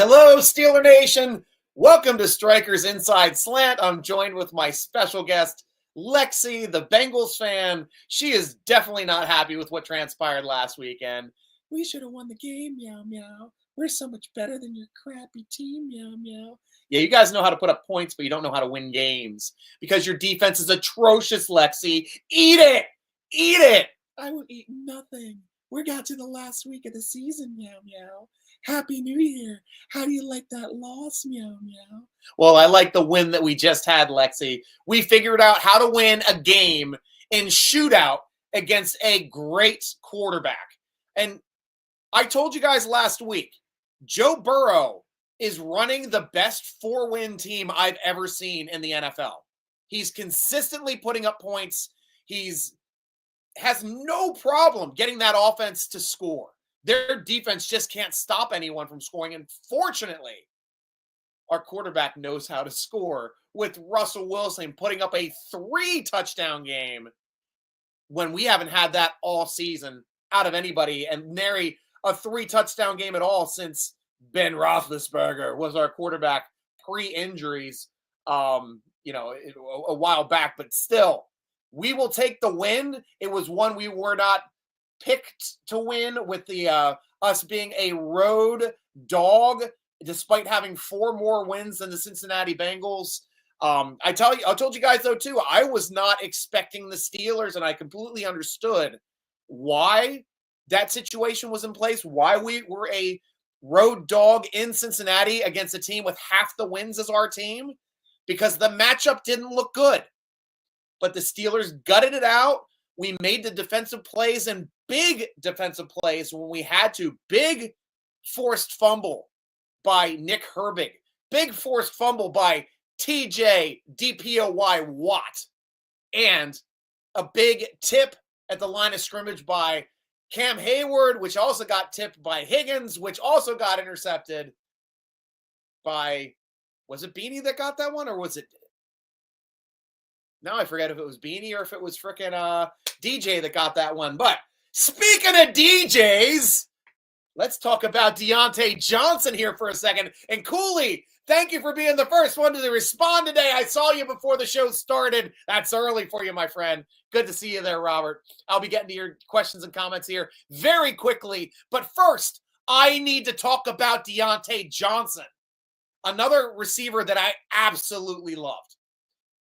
Hello, Steeler Nation. Welcome to Stryker's Inside Slant. I'm joined with my special guest, Lexi, the Bengals fan. She is definitely not happy with what transpired last weekend. We should have won the game, meow, meow. We're so much better than your crappy team, meow, meow. Yeah, you guys know how to put up points, but you don't know how to win games because your defense is atrocious, Lexi. Eat it! Eat it! I will eat nothing. We got to the last week of the season, meow, meow. Happy New Year. How do you like that loss, meow, meow? Well, I like the win that we just had, Lexi. We figured out how to win a game in shootout against a great quarterback. And I told you guys last week, Joe Burrow is running the best 4-win team I've ever seen in the NFL. He's consistently putting up points. Has no problem getting that offense to score. Their defense just can't stop anyone from scoring. And fortunately, our quarterback knows how to score with Russell Wilson putting up a 3-touchdown game when we haven't had that all season out of anybody, and nary a 3-touchdown game at all since Ben Roethlisberger was our quarterback pre-injuries, a while back. But still, we will take the win. It was one we were not picked to win, with the us being a road dog, despite having 4 more wins than the Cincinnati Bengals. I told you guys though too, I was not expecting the Steelers, and I completely understood why that situation was in place, why we were a road dog in Cincinnati against a team with half the wins as our team, because the matchup didn't look good. But the Steelers gutted it out. We made the defensive plays, and big defensive plays when we had to. Big forced fumble by Nick Herbig. Big forced fumble by TJ DPOY Watt. And a big tip at the line of scrimmage by Cam Hayward, which also got tipped by Higgins, which also got intercepted by, was it Beanie that got that one, or was it? Now I forget if it was Beanie or if it was frickin' DJ that got that one. But speaking of DJs, let's talk about Deontay Johnson here for a second. And Cooley, thank you for being the first one to respond today. I saw you before the show started. That's early for you, my friend. Good to see you there, Robert. I'll be getting to your questions and comments here very quickly. But first, I need to talk about Deontay Johnson, another receiver that I absolutely loved.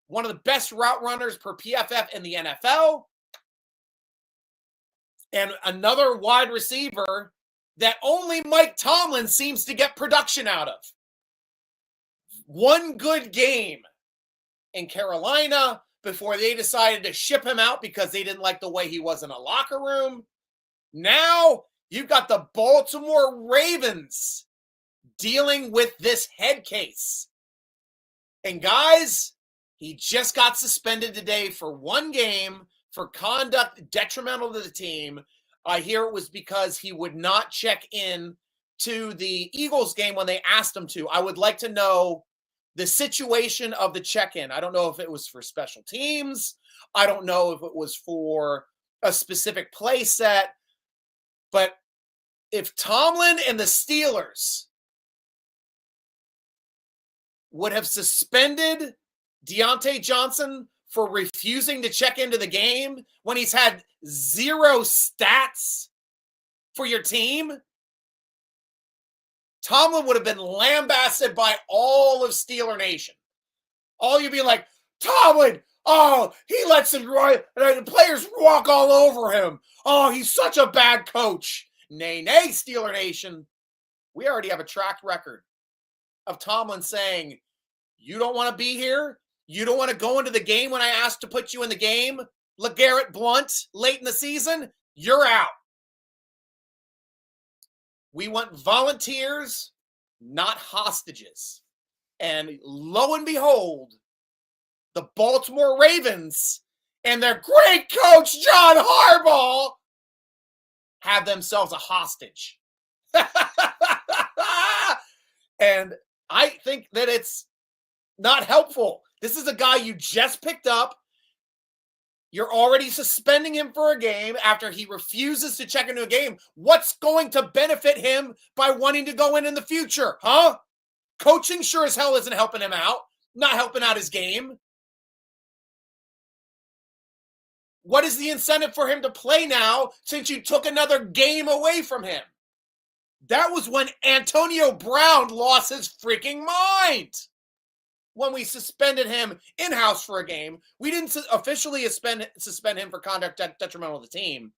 One of the best route runners per PFF in the NFL. And another wide receiver that only Mike Tomlin seems to get production out of. One good game in Carolina before they decided to ship him out because they didn't like the way he was in a locker room. Now you've got the Baltimore Ravens dealing with this head case. And guys, he just got suspended today for 1 game for conduct detrimental to the team. I hear it was because he would not check in to the Eagles game when they asked him to. I would like to know the situation of the check-in. I don't know if it was for special teams. I don't know if it was for a specific play set. But if Tomlin and the Steelers would have suspended Deontay Johnson for refusing to check into the game when he's had 0 stats for your team, Tomlin would have been lambasted by all of Steeler Nation. All you be like, Tomlin, oh, he lets the players walk all over him. Oh, he's such a bad coach. Nay, Steeler Nation. We already have a track record of Tomlin saying, you don't want to be here? You don't want to go into the game when I asked to put you in the game? LeGarrette Blount, late in the season, you're out. We want volunteers, not hostages. And lo and behold, the Baltimore Ravens and their great coach, John Harbaugh, have themselves a hostage. And I think that it's not helpful. This is a guy you just picked up. You're already suspending him for a game after he refuses to check into a game. What's going to benefit him by wanting to go in the future, huh? Coaching sure as hell isn't helping him out, not helping out his game. What is the incentive for him to play now since you took another game away from him? That was when Antonio Brown lost his freaking mind. When we suspended him in-house for a game. We didn't officially suspend him for conduct detrimental to the team.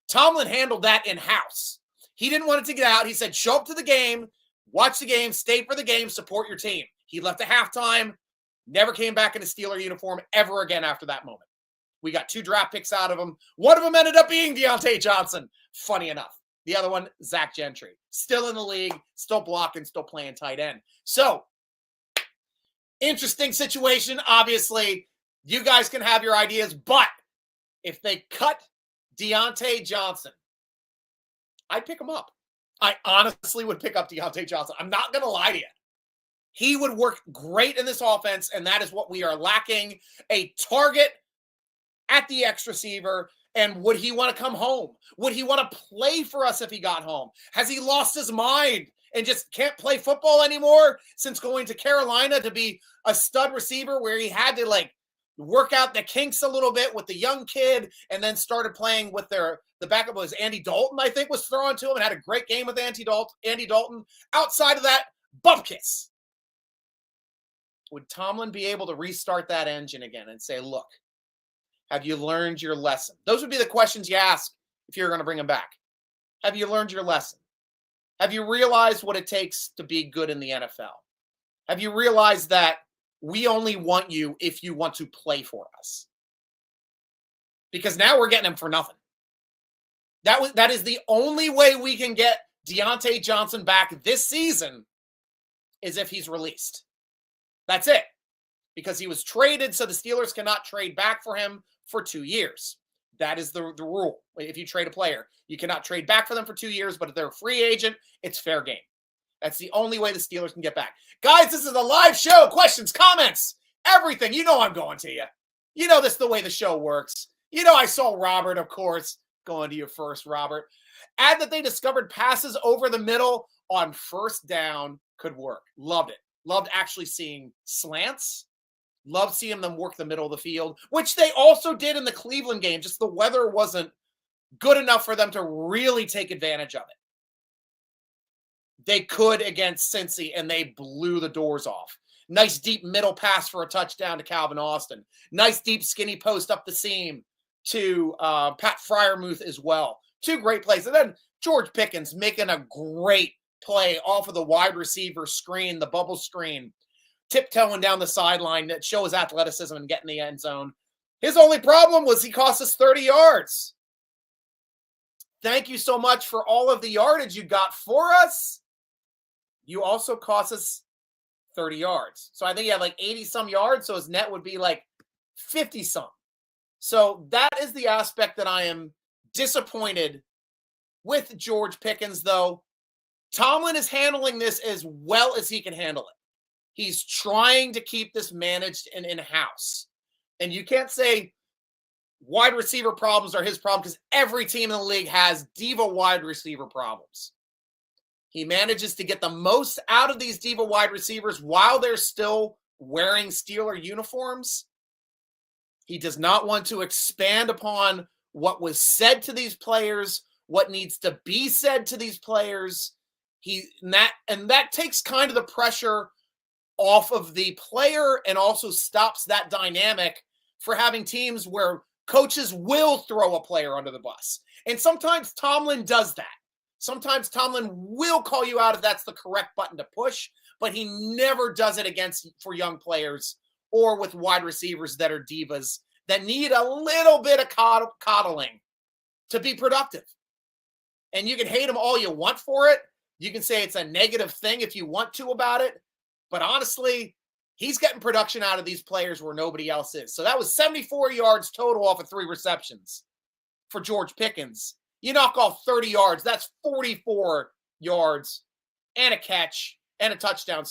Tomlin handled that in-house. He didn't want it to get out. He said, show up to the game, watch the game, stay for the game, support your team. He left at halftime, never came back in a Steeler uniform ever again after that moment. We got 2 draft picks out of him. One of them ended up being Deontay Johnson. Funny enough. The other one, Zach Gentry. Still in the league, still blocking, still playing tight end. So, interesting situation. Obviously, you guys can have your ideas, but if they cut Deontay Johnson, I'd pick him up. I honestly would pick up Deontay Johnson. I'm not going to lie to you. He would work great in this offense, and that is what we are lacking. A target at the X receiver. And would he want to come home? Would he want to play for us if he got home? Has he lost his mind and just can't play football anymore since going to Carolina to be a stud receiver where he had to work out the kinks a little bit with the young kid and then started playing with the backup was Andy Dalton, I think, was thrown to him and had a great game with Andy Dalton. Outside of that, bupkis. Would Tomlin be able to restart that engine again and say, look, have you learned your lesson? Those would be the questions you ask if you're going to bring him back. Have you learned your lesson? Have you realized what it takes to be good in the NFL? Have you realized that we only want you if you want to play for us? Because now we're getting him for nothing. That is the only way we can get Deontay Johnson back this season is if he's released. That's it. Because he was traded, so the Steelers cannot trade back for him for 2 years. That is the rule. If you trade a player, you cannot trade back for them for 2 years, but if they're a free agent, it's fair game. That's the only way the Steelers can get back. Guys, this is a live show. Questions, comments, everything. You know I'm going to you. You know this is the way the show works. You know I saw Robert, of course, going to you first, Robert. Add that they discovered passes over the middle on first down could work. Loved it. Loved actually seeing slants. Love seeing them work the middle of the field, which they also did in the Cleveland game. Just the weather wasn't good enough for them to really take advantage of it. They could against Cincy, and they blew the doors off. Nice deep middle pass for a touchdown to Calvin Austin. Nice deep skinny post up the seam to Pat Freiermuth as well. 2 great plays. And then George Pickens making a great play off of the wide receiver screen, the bubble screen, tiptoeing down the sideline that shows athleticism and getting the end zone. His only problem was he cost us 30 yards. Thank you so much for all of the yardage you got for us. You also cost us 30 yards. So I think he had 80-some yards, so his net would be 50-some. So that is the aspect that I am disappointed with George Pickens, though. Tomlin is handling this as well as he can handle it. He's trying to keep this managed and in-house. And you can't say wide receiver problems are his problem because every team in the league has diva wide receiver problems. He manages to get the most out of these diva wide receivers while they're still wearing Steeler uniforms. He does not want to expand upon what was said to these players, what needs to be said to these players. That takes kind of the pressure off of the player and also stops that dynamic for having teams where coaches will throw a player under the bus. And sometimes Tomlin does that. Sometimes Tomlin will call you out if that's the correct button to push, but he never does it for young players or with wide receivers that are divas that need a little bit of coddling to be productive. And you can hate him all you want for it. You can say it's a negative thing if you want to about it. But honestly, he's getting production out of these players where nobody else is. So that was 74 yards total off of 3 receptions for George Pickens. You knock off 30 yards, that's 44 yards and a catch and a touchdown,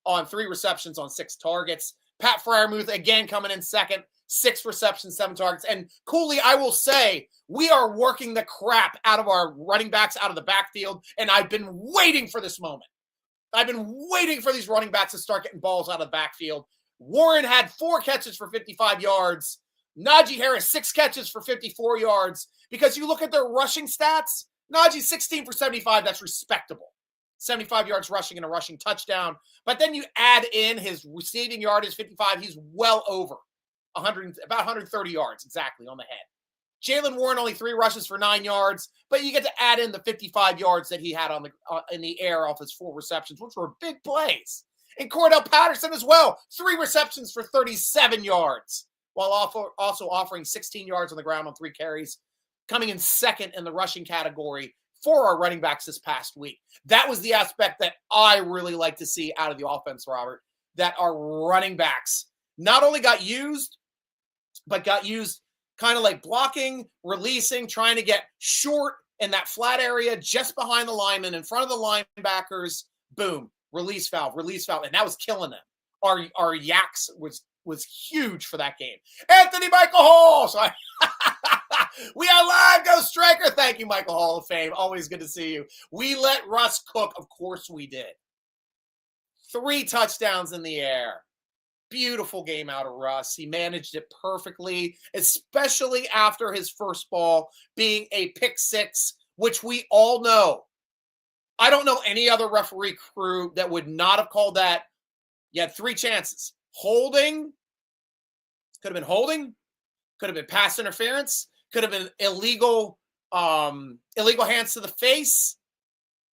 on 3 receptions on 6 targets. Pat Freiermuth, again, coming in second, 6 receptions, 7 targets. And Cooley, I will say, we are working the crap out of our running backs out of the backfield, and I've been waiting for this moment. I've been waiting for these running backs to start getting balls out of the backfield. Warren had 4 catches for 55 yards. Najee Harris, 6 catches for 54 yards. Because you look at their rushing stats, Najee 16 for 75, that's respectable. 75 yards rushing and a rushing touchdown. But then you add in his receiving yardage, 55, he's well over 100, about 130 yards exactly on the head. Jalen Warren only 3 rushes for 9 yards, but you get to add in the 55 yards that he had on the in the air off his 4 receptions, which were big plays. And Cordell Patterson as well, 3 receptions for 37 yards, while also offering 16 yards on the ground on 3 carries, coming in second in the rushing category for our running backs this past week. That was the aspect that I really like to see out of the offense, Robert, that our running backs not only got used, but got used kind of like blocking, releasing, trying to get short in that flat area just behind the lineman, in front of the linebackers. Boom, release valve, and that was killing them. Our yaks was huge for that game. Anthony Michael Hall. So we are live. Go Stryker. Thank you, Michael Hall of Fame. Always good to see you. We let Russ cook. Of course we did. 3 touchdowns in the air. Beautiful game out of Russ. He managed it perfectly, especially after his first ball being a pick 6, which we all know. I don't know any other referee crew that would not have called that. You had 3 chances. Holding. Could have been holding. Could have been pass interference. Could have been illegal hands to the face.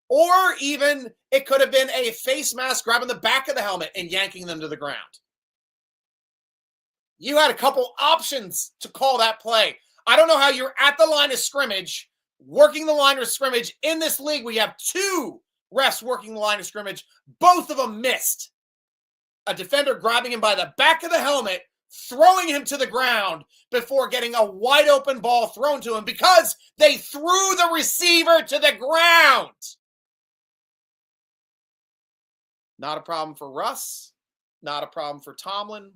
Or even it could have been a face mask grabbing the back of the helmet and yanking them to the ground. You had a couple options to call that play. I don't know how you're at the line of scrimmage, working the line of scrimmage. In this league, we have 2 refs working the line of scrimmage. Both of them missed. A defender grabbing him by the back of the helmet, throwing him to the ground before getting a wide open ball thrown to him because they threw the receiver to the ground. Not a problem for Russ. Not a problem for Tomlin.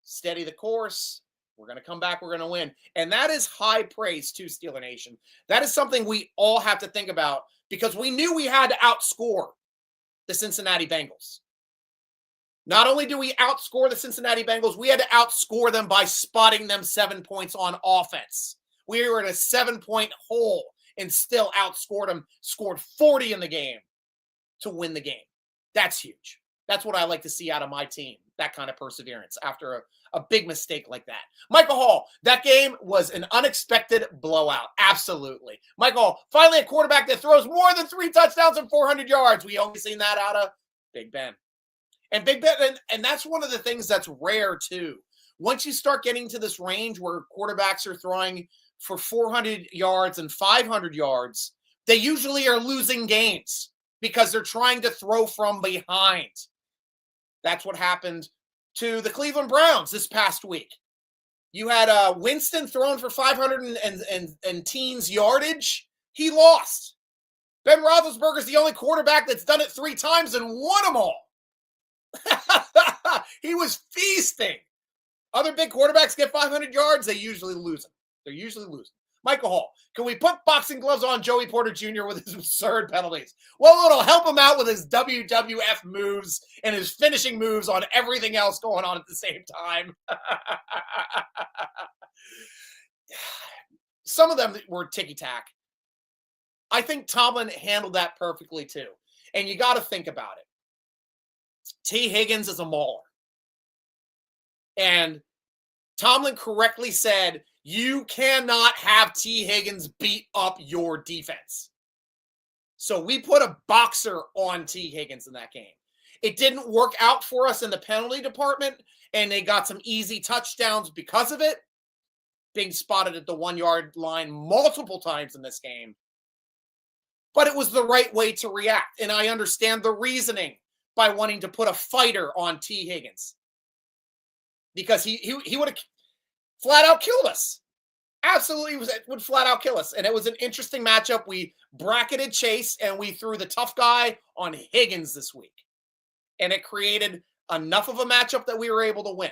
Steady the course. We're going to come back. We're going to win. And that is high praise to Steeler Nation. That is something we all have to think about because we knew we had to outscore the Cincinnati Bengals. Not only do we outscore the Cincinnati Bengals, we had to outscore them by spotting them 7 points on offense. We were in a 7-point hole and still outscored them, scored 40 in the game to win the game. That's huge. That's what I like to see out of my team, that kind of perseverance after a big mistake like that. Michael Hall, that game was an unexpected blowout. Absolutely. Michael Hall, finally a quarterback that throws more than 3 touchdowns and 400 yards. We only seen that out of Big Ben. And Big Ben, and that's one of the things that's rare too. Once you start getting to this range where quarterbacks are throwing for 400 yards and 500 yards, they usually are losing games because they're trying to throw from behind. That's what happened to the Cleveland Browns this past week. You had Winston thrown for 500 and teens yardage. He lost. Ben Roethlisberger is the only quarterback that's done it 3 times and won them all. He was feasting. Other big quarterbacks get 500 yards. They usually lose them. They're usually losing. Michael Hall, can we put boxing gloves on Joey Porter Jr. with his absurd penalties? Well, it'll help him out with his WWF moves and his finishing moves on everything else going on at the same time. Some of them were ticky-tack. I think Tomlin handled that perfectly too. And you got to think about it. T. Higgins is a mauler. And Tomlin correctly said, you cannot have T. Higgins beat up your defense. So we put a boxer on T. Higgins in that game. It didn't work out for us in the penalty department, and they got some easy touchdowns because of it, being spotted at the 1-yard line multiple times in this game. But it was the right way to react, and I understand the reasoning by wanting to put a fighter on T. Higgins. Because he would have flat out killed us. Absolutely would flat out kill us. And it was an interesting matchup. We bracketed Chase and we threw the tough guy on Higgins this week. And it created enough of a matchup that we were able to win.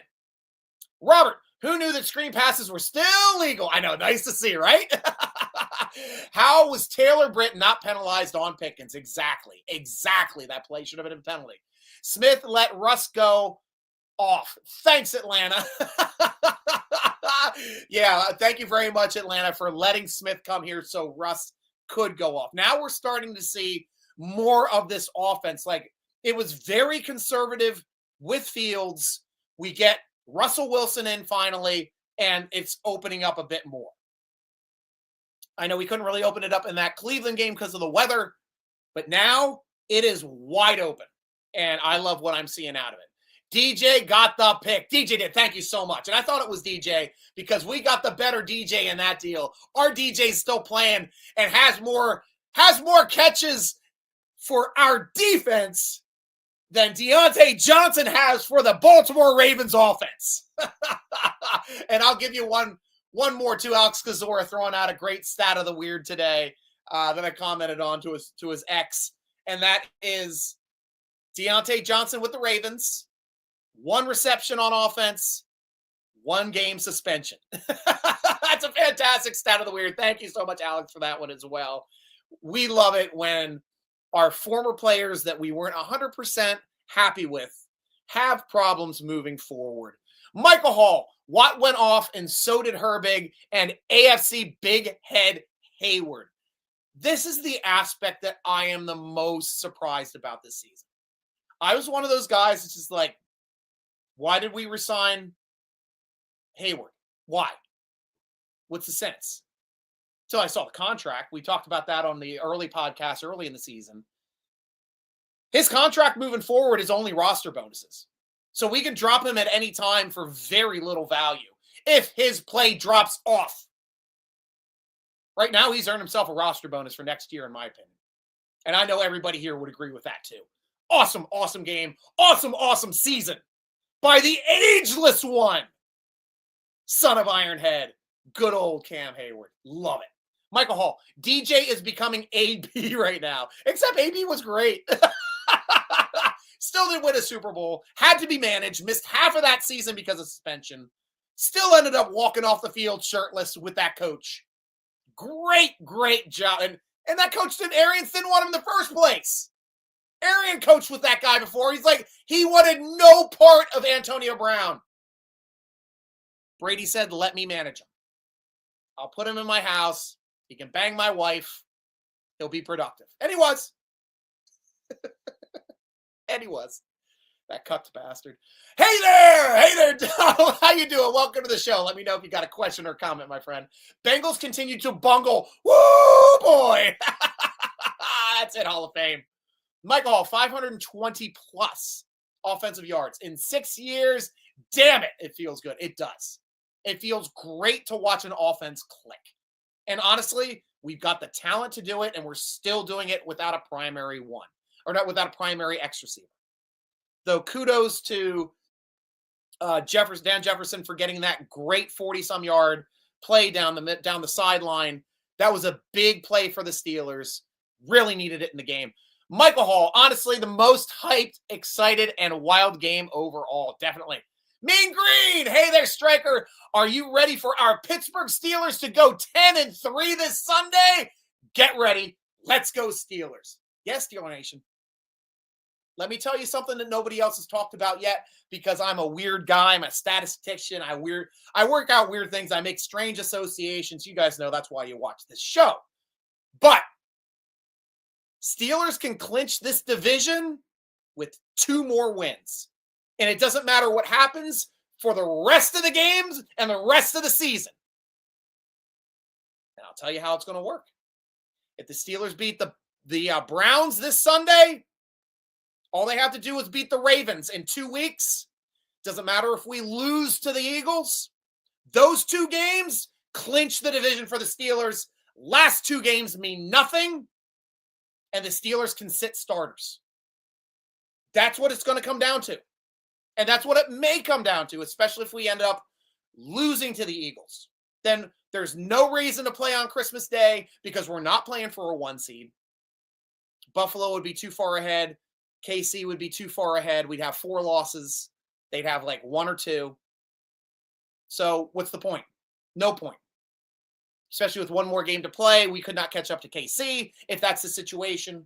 Robert, who knew that screen passes were still legal? I know, nice to see, right? How was Taylor Britt not penalized on Pickens? Exactly. That play should have been a penalty. Smith let Russ go off. Thanks, Atlanta. Yeah, thank you very much, Atlanta, for letting Smith come here so Russ could go off. Now we're starting to see more of this offense. Like, it was very conservative with Fields. We get Russell Wilson in finally, and it's opening up a bit more. I know we couldn't really open it up in that Cleveland game because of the weather, but now it is wide open, and I love what I'm seeing out of it. DJ got the pick. DJ did. Thank you so much. And I thought it was DJ because we got the better DJ in that deal. Our DJ's still playing and has more catches for our defense than Deontay Johnson has for the Baltimore Ravens offense. And I'll give you one more too. Alex Kazora throwing out a great stat of the weird today that I commented on to his ex, and that is Deontay Johnson with the Ravens, 1 reception on offense, 1 game suspension. That's a fantastic stat of the weird. Thank you so much, Alex, for that one as well. We love it when our former players that we weren't 100% happy with have problems moving forward. Michael Hall, Watt went off, and so did Herbig and AFC Big Head Hayward. This is the aspect that I am the most surprised about this season. I was one of those guys that's just like, why did we resign Hayward? Why? What's the sense? Until I saw the contract. We talked about that on the early podcast early in the season. His contract moving forward is only roster bonuses. So we can drop him at any time for very little value if his play drops off. Right now, he's earned himself a roster bonus for next year, in my opinion. And I know everybody here would agree with that too. Awesome, awesome game. Awesome, awesome season by the ageless one. Son of Ironhead. Good old Cam Hayward. Love it. Michael Hall. DJ is becoming AB right now. Except AB was great. Still didn't win a Super Bowl. Had to be managed. Missed half of that season because of suspension. Still ended up walking off the field shirtless with that coach. Great job. And that coach Arians didn't want him in the first place. Arian coached with that guy before. He's like, he wanted no part of Antonio Brown. Brady said, let me manage him. I'll put him in my house. He can bang my wife. He'll be productive. And he was. And he was. That cucked bastard. Hey there, Donald. How you doing? Welcome to the show. Let me know if you got a question or comment, my friend. Bengals continue to bungle. Woo, boy. That's it, Hall of Fame. Michael Hall, 520 plus offensive yards in 6 years. Damn it, it feels good. It does. It feels great to watch an offense click. And honestly, we've got the talent to do it, and we're still doing it without a primary one. Or not without a primary X receiver. Though kudos to Dan Jefferson for getting that great 40-some yard play down the sideline. That was a big play for the Steelers. Really needed it in the game. Michael Hall, honestly, the most hyped, excited, and wild game overall. Definitely. Mean Green, hey there, Stryker. Are you ready for our Pittsburgh Steelers to go 10-3 this Sunday? Get ready. Let's go, Steelers. Yes, Steeler Nation. Let me tell you something that nobody else has talked about yet, because I'm a weird guy. I'm a statistician. I work out weird things. I make strange associations. You guys know that's why you watch this show. But Steelers can clinch this division with 2 more wins. And it doesn't matter what happens for the rest of the games and the rest of the season. And I'll tell you how it's going to work. If the Steelers beat the Browns this Sunday, all they have to do is beat the Ravens in 2 weeks. Doesn't matter if we lose to the Eagles. Those 2 games clinch the division for the Steelers. Last 2 games mean nothing. And the Steelers can sit starters. That's what it's going to come down to. And that's what it may come down to, especially if we end up losing to the Eagles. Then there's no reason to play on Christmas Day because we're not playing for a 1 seed. Buffalo would be too far ahead. KC would be too far ahead. We'd have 4 losses. They'd have like 1 or 2. So what's the point? No point. Especially with one more game to play. We could not catch up to KC if that's the situation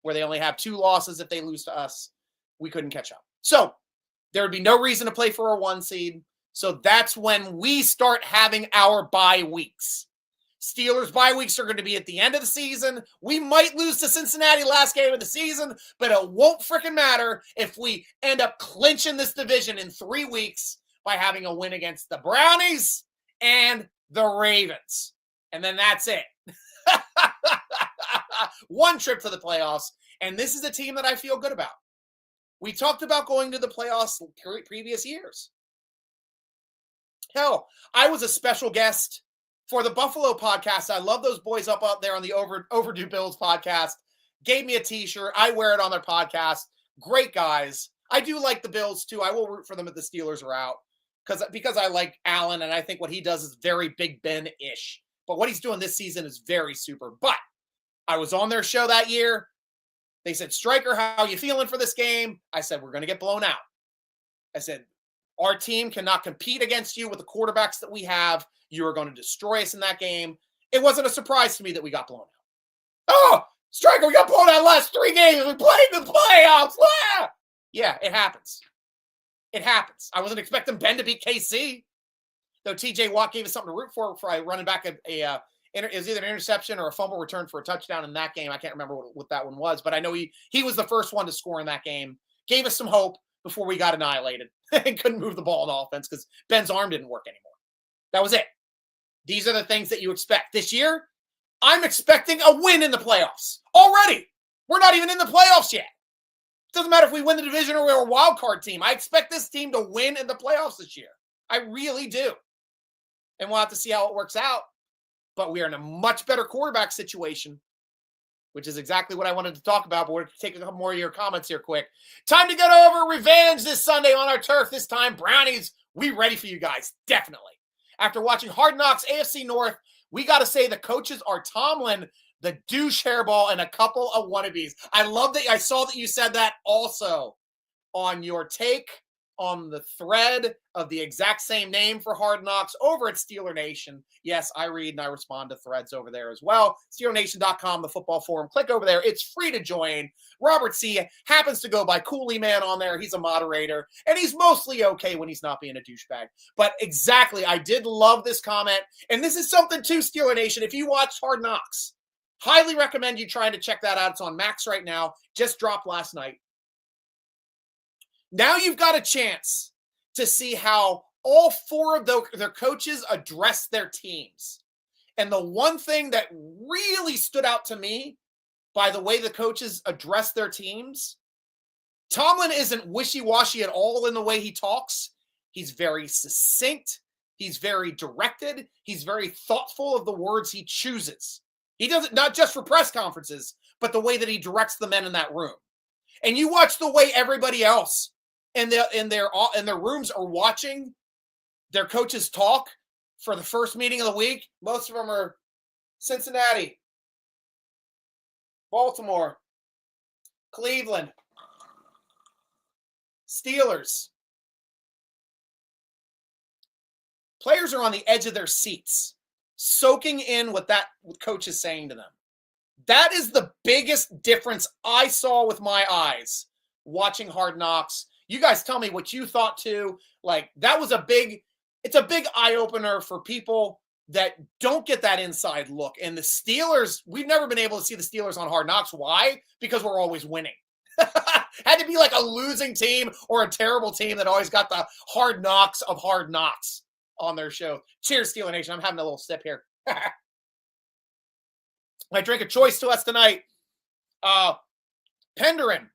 where they only have 2 losses. If they lose to us, we couldn't catch up. So there would be no reason to play for a 1 seed. So that's when we start having our bye weeks. Steelers bye weeks are going to be at the end of the season. We might lose to Cincinnati last game of the season, but it won't freaking matter if we end up clinching this division in 3 weeks by having a win against the Brownies and the Ravens. And then that's it. 1 trip to the playoffs. And this is a team that I feel good about. We talked about going to the playoffs previous years. Hell, I was a special guest for the Buffalo podcast. I love those boys up out there on the Overdue Bills podcast. Gave me a t-shirt. I wear it on their podcast. Great guys. I do like the Bills too. I will root for them if the Steelers are out because I like Allen and I think what he does is very Big Ben-ish. But what he's doing this season is very super. But I was on their show that year. They said, Stryker, how you feeling for this game? I said, we're going to get blown out. I said, our team cannot compete against you with the quarterbacks that we have. You are going to destroy us in that game. It wasn't a surprise to me that we got blown out. Oh, Stryker, we got blown out last 3 games. We played the playoffs. Ah! Yeah, it happens. It happens. I wasn't expecting Ben to beat KC. Though TJ Watt gave us something to root for running back it was either an interception or a fumble return for a touchdown in that game. I can't remember what that one was, but I know he was the first one to score in that game. Gave us some hope before we got annihilated and couldn't move the ball in offense because Ben's arm didn't work anymore. That was it. These are the things that you expect. This year, I'm expecting a win in the playoffs. Already. We're not even in the playoffs yet. It doesn't matter if we win the division or we're a wild card team. I expect this team to win in the playoffs this year. I really do. And we'll have to see how it works out. But we are in a much better quarterback situation, which is exactly what I wanted to talk about. But we're going to take a couple more of your comments here quick. Time to get over revenge this Sunday on our turf. This time, Brownies, we ready for you guys. Definitely. After watching Hard Knocks AFC North, we got to say the coaches are Tomlin, the douche hairball, and a couple of wannabes. I love that. I saw that you said that also on your take on the thread of the exact same name for Hard Knocks over at Steeler Nation. Yes, I read and I respond to threads over there as well. SteelerNation.com, the football forum. Click over there. It's free to join. Robert C. happens to go by Coolie Man on there. He's a moderator, and he's mostly okay when he's not being a douchebag. But exactly, I did love this comment. And this is something too, Steeler Nation. If you watched Hard Knocks, highly recommend you trying to check that out. It's on Max right now. Just dropped last night. Now you've got a chance to see how all 4 of their coaches address their teams. And the one thing that really stood out to me by the way the coaches address their teams, Tomlin isn't wishy-washy at all in the way he talks. He's very succinct. He's very directed. He's very thoughtful of the words he chooses. He does it not just for press conferences, but the way that he directs the men in that room. And you watch the way everybody else in their rooms are watching their coaches talk for the first meeting of the week. Most of them are Cincinnati, Baltimore, Cleveland, Steelers. Players are on the edge of their seats, soaking in what that coach is saying to them. That is the biggest difference I saw with my eyes watching Hard Knocks. You guys tell me what you thought too. Like, that was it's a big eye-opener for people that don't get that inside look. And the Steelers, we've never been able to see the Steelers on Hard Knocks. Why? Because we're always winning. Had to be like a losing team or a terrible team that always got the Hard Knocks of Hard Knocks on their show. Cheers, Steeler Nation. I'm having a little sip here. My drink of choice to us tonight, Penderin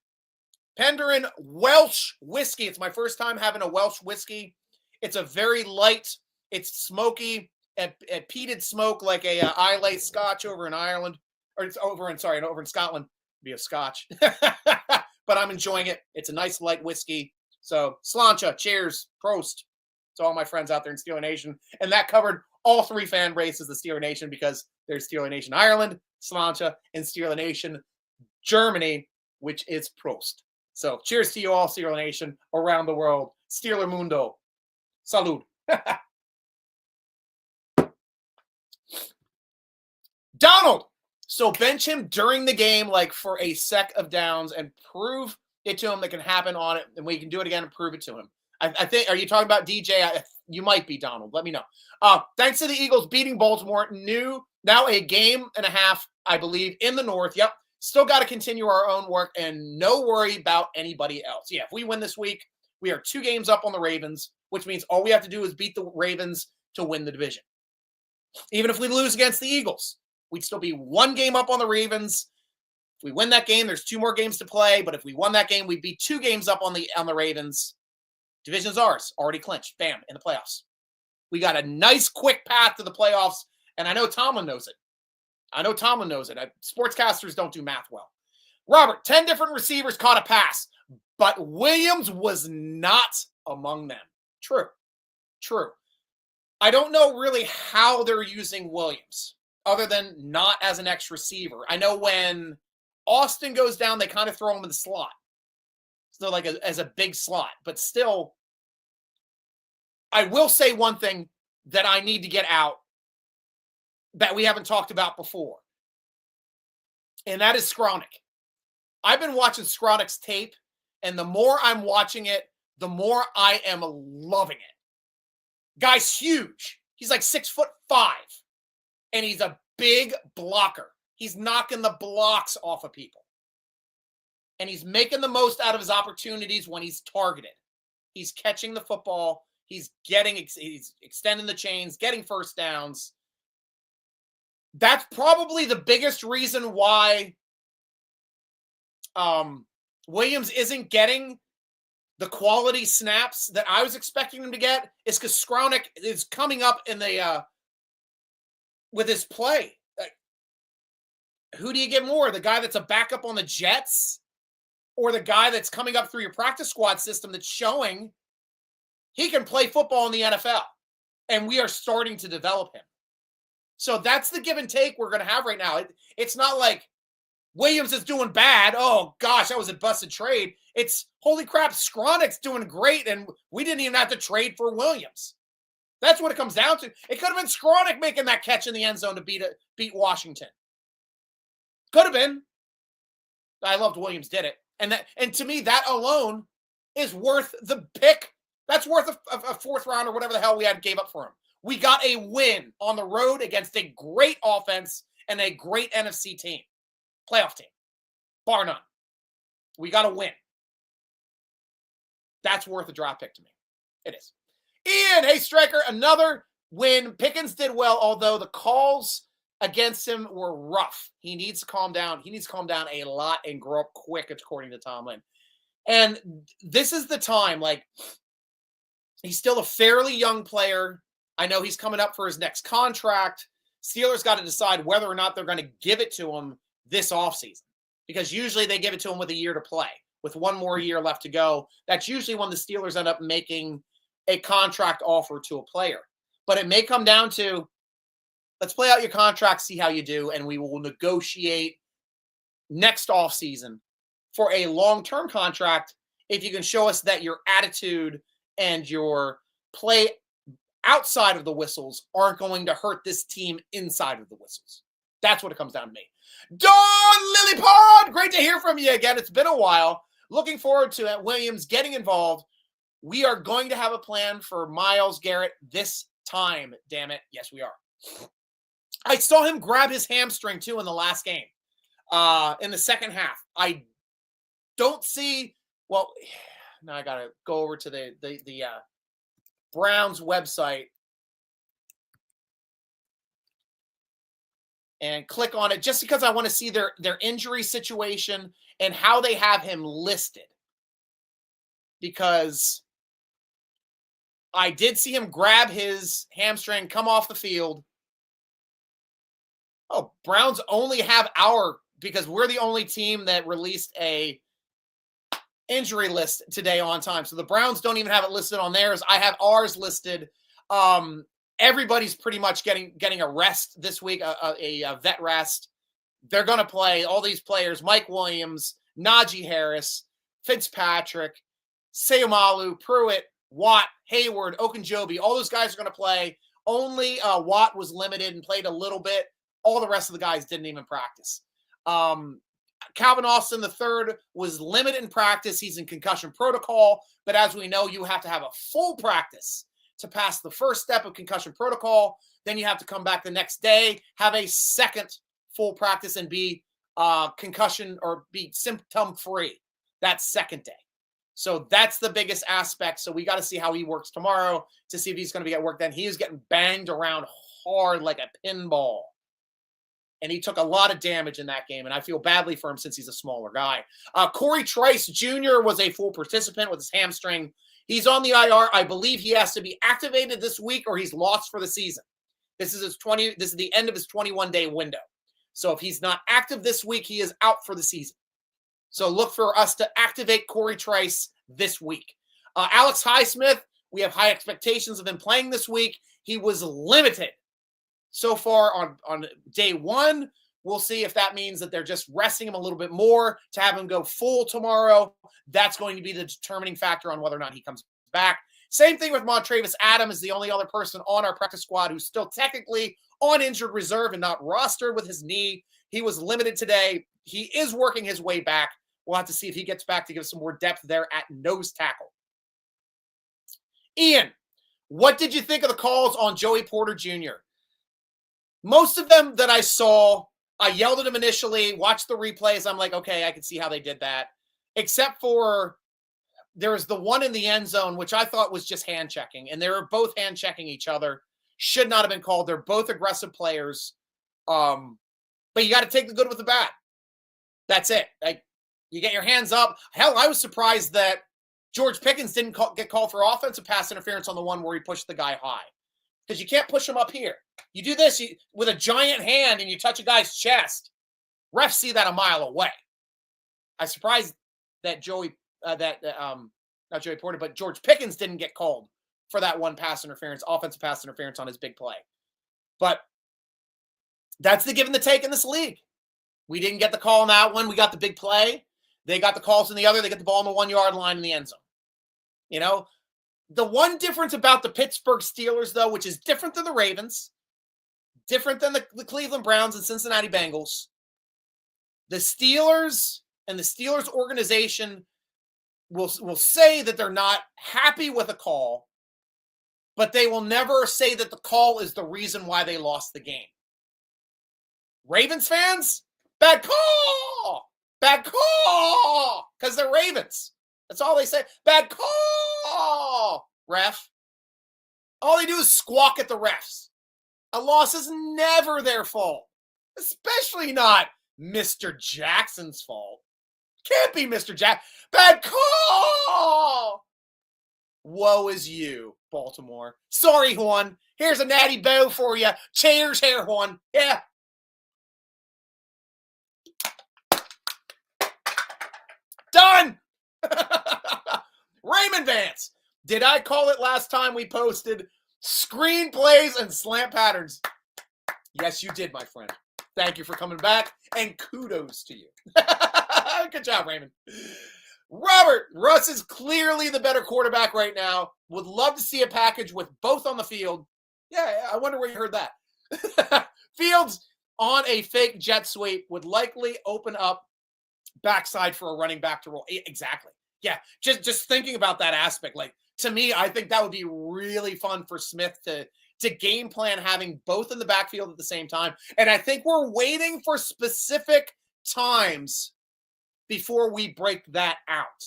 Welsh whiskey. It's my first time having a Welsh whiskey. It's a very light, it's smoky, and peated smoke like a Islay Scotch over in Ireland, or it's over in Scotland. It'd be a Scotch, but I'm enjoying it. It's a nice light whiskey. So sláinte, cheers, prost to all my friends out there in Steeler Nation, and that covered all 3 fan bases of Steeler Nation because there's Steeler Nation Ireland, sláinte, and Steeler Nation Germany, which is prost. So cheers to you all, Steeler Nation, around the world. Steeler Mundo. Salud. Donald. So bench him during the game, like for a sec of downs, and prove it to him that can happen on it, and we can do it again and prove it to him. I think, are you talking about DJ? You might be, Donald. Let me know. Thanks to the Eagles beating Baltimore, now a game and a half, I believe, in the North. Yep. Still got to continue our own work and no worry about anybody else. Yeah, if we win this week, we are 2 games up on the Ravens, which means all we have to do is beat the Ravens to win the division. Even if we lose against the Eagles, we'd still be 1 game up on the Ravens. If we win that game, there's 2 more games to play. But if we won that game, we'd be 2 games up on the Ravens. Division's ours, already clinched. Bam, in the playoffs. We got a nice, quick path to the playoffs, and I know Tomlin knows it. Sportscasters don't do math well. Robert, 10 different receivers caught a pass, but Williams was not among them. True. I don't know really how they're using Williams, other than not as an X receiver. I know when Austin goes down, they kind of throw him in the slot. So like as a big slot, but still, I will say one thing that I need to get out that we haven't talked about before, and that is Skronik. I've been watching Skronik's tape, and the more I'm watching it, the more I am loving it. Guy's huge. He's like 6'5", and he's a big blocker. He's knocking the blocks off of people. And he's making the most out of his opportunities when he's targeted. He's catching the football. He's extending the chains, getting first downs. That's probably the biggest reason why Williams isn't getting the quality snaps that I was expecting him to get, is because Skronik is coming up in the with his play. Who do you get more? The guy that's a backup on the Jets, or the guy that's coming up through your practice squad system that's showing he can play football in the NFL, and we are starting to develop him. So that's the give and take we're going to have right now. It's not like Williams is doing bad. Oh, gosh, that was a busted trade. It's, holy crap, Skronik's doing great, and we didn't even have to trade for Williams. That's what it comes down to. It could have been Skronik making that catch in the end zone to beat Washington. Could have been. I loved Williams did it. And to me, that alone is worth the pick. That's worth a 4th round or whatever the hell we gave up for him. We got a win on the road against a great offense and a great NFC team. Playoff team. Bar none. We got a win. That's worth a draft pick to me. It is. Ian, hey, Stryker, another win. Pickens did well, although the calls against him were rough. He needs to calm down. He needs to calm down a lot and grow up quick, according to Tomlin. And this is the time, he's still a fairly young player. I know he's coming up for his next contract. Steelers got to decide whether or not they're going to give it to him this offseason, because usually they give it to him with a year to play, with 1 more year left to go. That's usually when the Steelers end up making a contract offer to a player. But it may come down to, let's play out your contract, see how you do, and we will negotiate next offseason for a long-term contract if you can show us that your attitude and your play outside of the whistles aren't going to hurt this team inside of the whistles. That's what it comes down to me. Dawn Lilypod, great to hear from you again. It's been a while. Looking forward to Williams getting involved. We are going to have a plan for Myles Garrett this time, damn it. Yes, we are. I saw him grab his hamstring, too, in the last game, in the second half. I don't see – well, now I got to go over to the Browns website and click on it just because I want to see their injury situation and how they have him listed. Because I did see him grab his hamstring, come off the field. Oh, Browns only have because we're the only team that released a injury list today on time. So the Browns don't even have it listed on theirs. I have ours listed. Everybody's pretty much getting a rest this week, a vet rest. They're going to play all these players: Mike Williams, Najee Harris, Fitzpatrick, Sayamalu, Pruitt, Watt, Hayward, Okunjobi. All those guys are going to play. Only Watt was limited and played a little bit All the rest of the guys didn't even practice. Calvin Austin III was limited in practice. He's in concussion protocol, but as we know, you have to have a full practice to pass the first step of concussion protocol. Then you have to come back the next day, have a second full practice, and be concussion or be symptom free that second day. So that's the biggest aspect. So we got to see how he works tomorrow to see if he's going to get work done. He is getting banged around hard like a pinball. And he took a lot of damage in that game, and I feel badly for him since he's a smaller guy. Corey Trice Jr. was a full participant with his hamstring. He's on the IR. I believe he has to be activated this week or he's lost for the season. This is the end of his 21-day window. So if he's not active this week, he is out for the season. So look for us to activate Corey Trice this week. Alex Highsmith, we have high expectations of him playing this week. He was limited so far on day one. We'll see if that means that they're just resting him a little bit more to have him go full tomorrow. That's going to be the determining factor on whether or not he comes back. Same thing with Montravis Adams, the only other person on our practice squad who's still technically on injured reserve and not rostered with his knee. He was limited today. He is working his way back. We'll have to see if he gets back to give some more depth there at nose tackle. Ian, what did you think of the calls on Joey Porter Jr.? Most of them that I saw, I yelled at him initially, watched the replays. I'm like, okay, I can see how they did that. Except for there was the one in the end zone, which I thought was just hand checking. And they were both hand checking each other. Should not have been called. They're both aggressive players. But you got to take the good with the bad. That's it. Like, you get your hands up. Hell, I was surprised that George Pickens didn't get called for offensive pass interference on the one where he pushed the guy high. Because you can't push him up here. You do this with a giant hand and you touch a guy's chest. Refs see that a mile away. I'm surprised that not Joey Porter, but George Pickens didn't get called for that one pass interference, offensive pass interference on his big play. But that's the give and the take in this league. We didn't get the call on that one. We got the big play. They got the calls in the other. They get the ball on the 1 yard line in the end zone. You know, the one difference about the Pittsburgh Steelers, though, which is different than the Ravens, different than the Cleveland Browns and Cincinnati Bengals, the Steelers and the Steelers organization will say that they're not happy with a call, but they will never say that the call is the reason why they lost the game. Ravens fans, bad call! Bad call! Because they're Ravens. That's all they say. Bad call, ref. All they do is squawk at the refs. A loss is never their fault, especially not Mr. Jackson's fault. Can't be Mr. Jack. Bad call! Woe is you, Baltimore. Sorry, Juan. Here's a natty bow for you. Cheers here, Juan. Yeah. Done! Raymond Vance. Did I call it last time we posted screenplays and slant patterns? Yes, you did, my friend. Thank you for coming back, and kudos to you. Good job, Raymond. Robert, Russ is clearly the better quarterback right now. Would love to see a package with both on the field. Yeah, I wonder where you heard that. Fields on a fake jet sweep would likely open up backside for a running back to roll. Exactly. Yeah, just thinking about that aspect. Like, to me, I think that would be really fun for Smith to game plan having both in the backfield at the same time. And I think we're waiting for specific times before we break that out.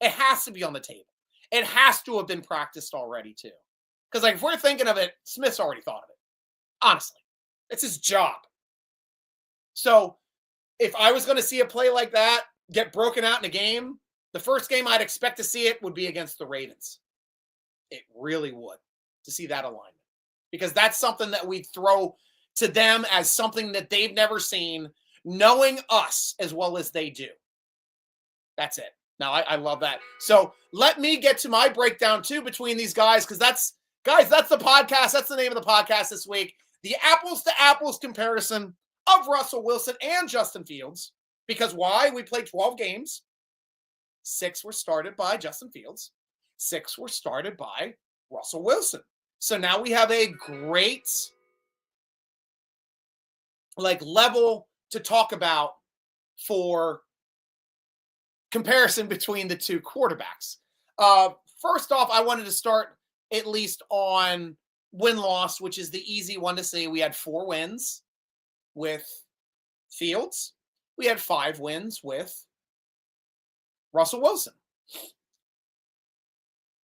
It has to be on the table. It has to have been practiced already, too. Because, like, if we're thinking of it, Smith's already thought of it. Honestly. It's his job. So, if I was going to see a play like that get broken out in a game, the first game I'd expect to see it would be against the Ravens. It really would, to see that alignment. Because that's something that we throw to them as something that they've never seen, knowing us as well as they do. That's it. Now, I love that. So let me get to my breakdown, too, between these guys, because that's the podcast. That's the name of the podcast this week. The apples-to-apples comparison of Russell Wilson and Justin Fields. Because why? We played 12 games. 6 were started by Justin Fields. 6 were started by Russell Wilson. So now we have a great level to talk about for comparison between the two quarterbacks. First off, I wanted to start at least on win-loss, which is the easy one to say. We had 4 wins with Fields. We had 5 wins with Russell Wilson.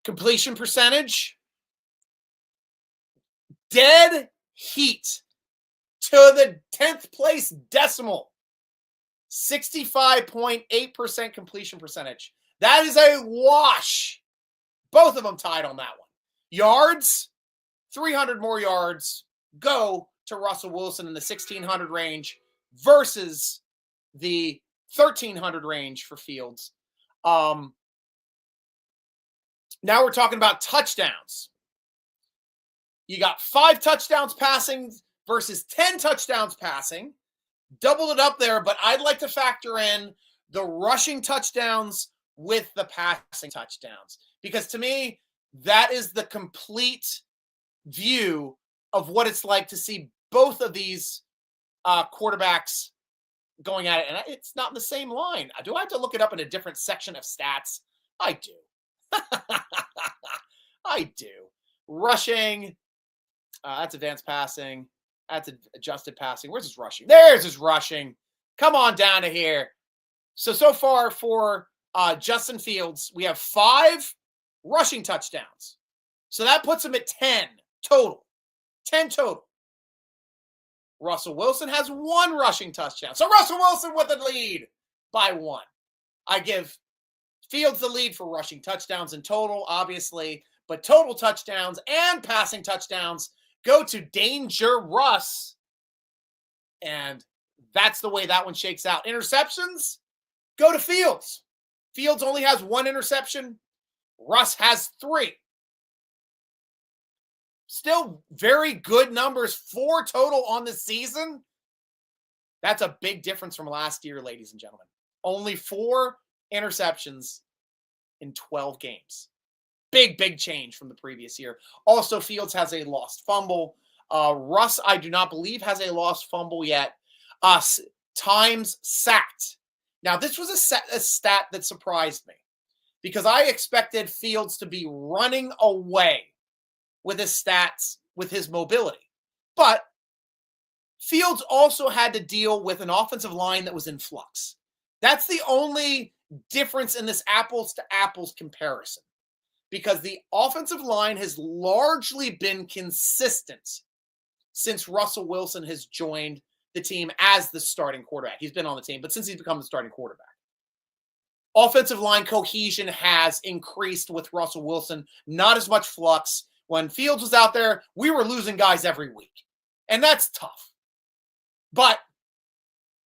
Completion percentage, dead heat to the 10th place decimal. 65.8% completion percentage. That is a wash. Both of them tied on that one. Yards, 300 more yards go to Russell Wilson in the 1,600 range versus the 1,300 range for Fields. Now we're talking about touchdowns. You got 5 touchdowns passing versus 10 touchdowns passing. Doubled it up there, but I'd like to factor in the rushing touchdowns with the passing touchdowns. Because to me, that is the complete view of what it's like to see both of these quarterbacks going at it. And it's not in the same line. Do I have to look it up in a different section of stats? I do. I do. Rushing, that's advanced passing. That's adjusted passing. Where's his rushing? There's his rushing. Come on down to here. So far for Justin Fields, we have 5 rushing touchdowns. So that puts him at 10 total. 10 total. Russell Wilson has 1 rushing touchdown. So Russell Wilson with the lead by 1. I give Fields the lead for rushing touchdowns in total, obviously, but total touchdowns and passing touchdowns go to Danger Russ. And that's the way that one shakes out. Interceptions go to Fields. Fields only has 1 interception. Russ has 3. Still very good numbers. 4 total on the season. That's a big difference from last year, ladies and gentlemen. Only 4 interceptions in 12 games. Big change from the previous year. Also, Fields has a lost fumble. Russ, I do not believe, has a lost fumble yet. Times sacked. Now, this was a stat that surprised me because I expected Fields to be running away with his stats, with his mobility. But Fields also had to deal with an offensive line that was in flux. That's the only difference in this apples to apples comparison, because the offensive line has largely been consistent since Russell Wilson has joined the team as the starting quarterback. He's been on the team, but since he's become the starting quarterback, offensive line cohesion has increased with Russell Wilson. Not as much flux. When Fields was out there, we were losing guys every week, and that's tough. But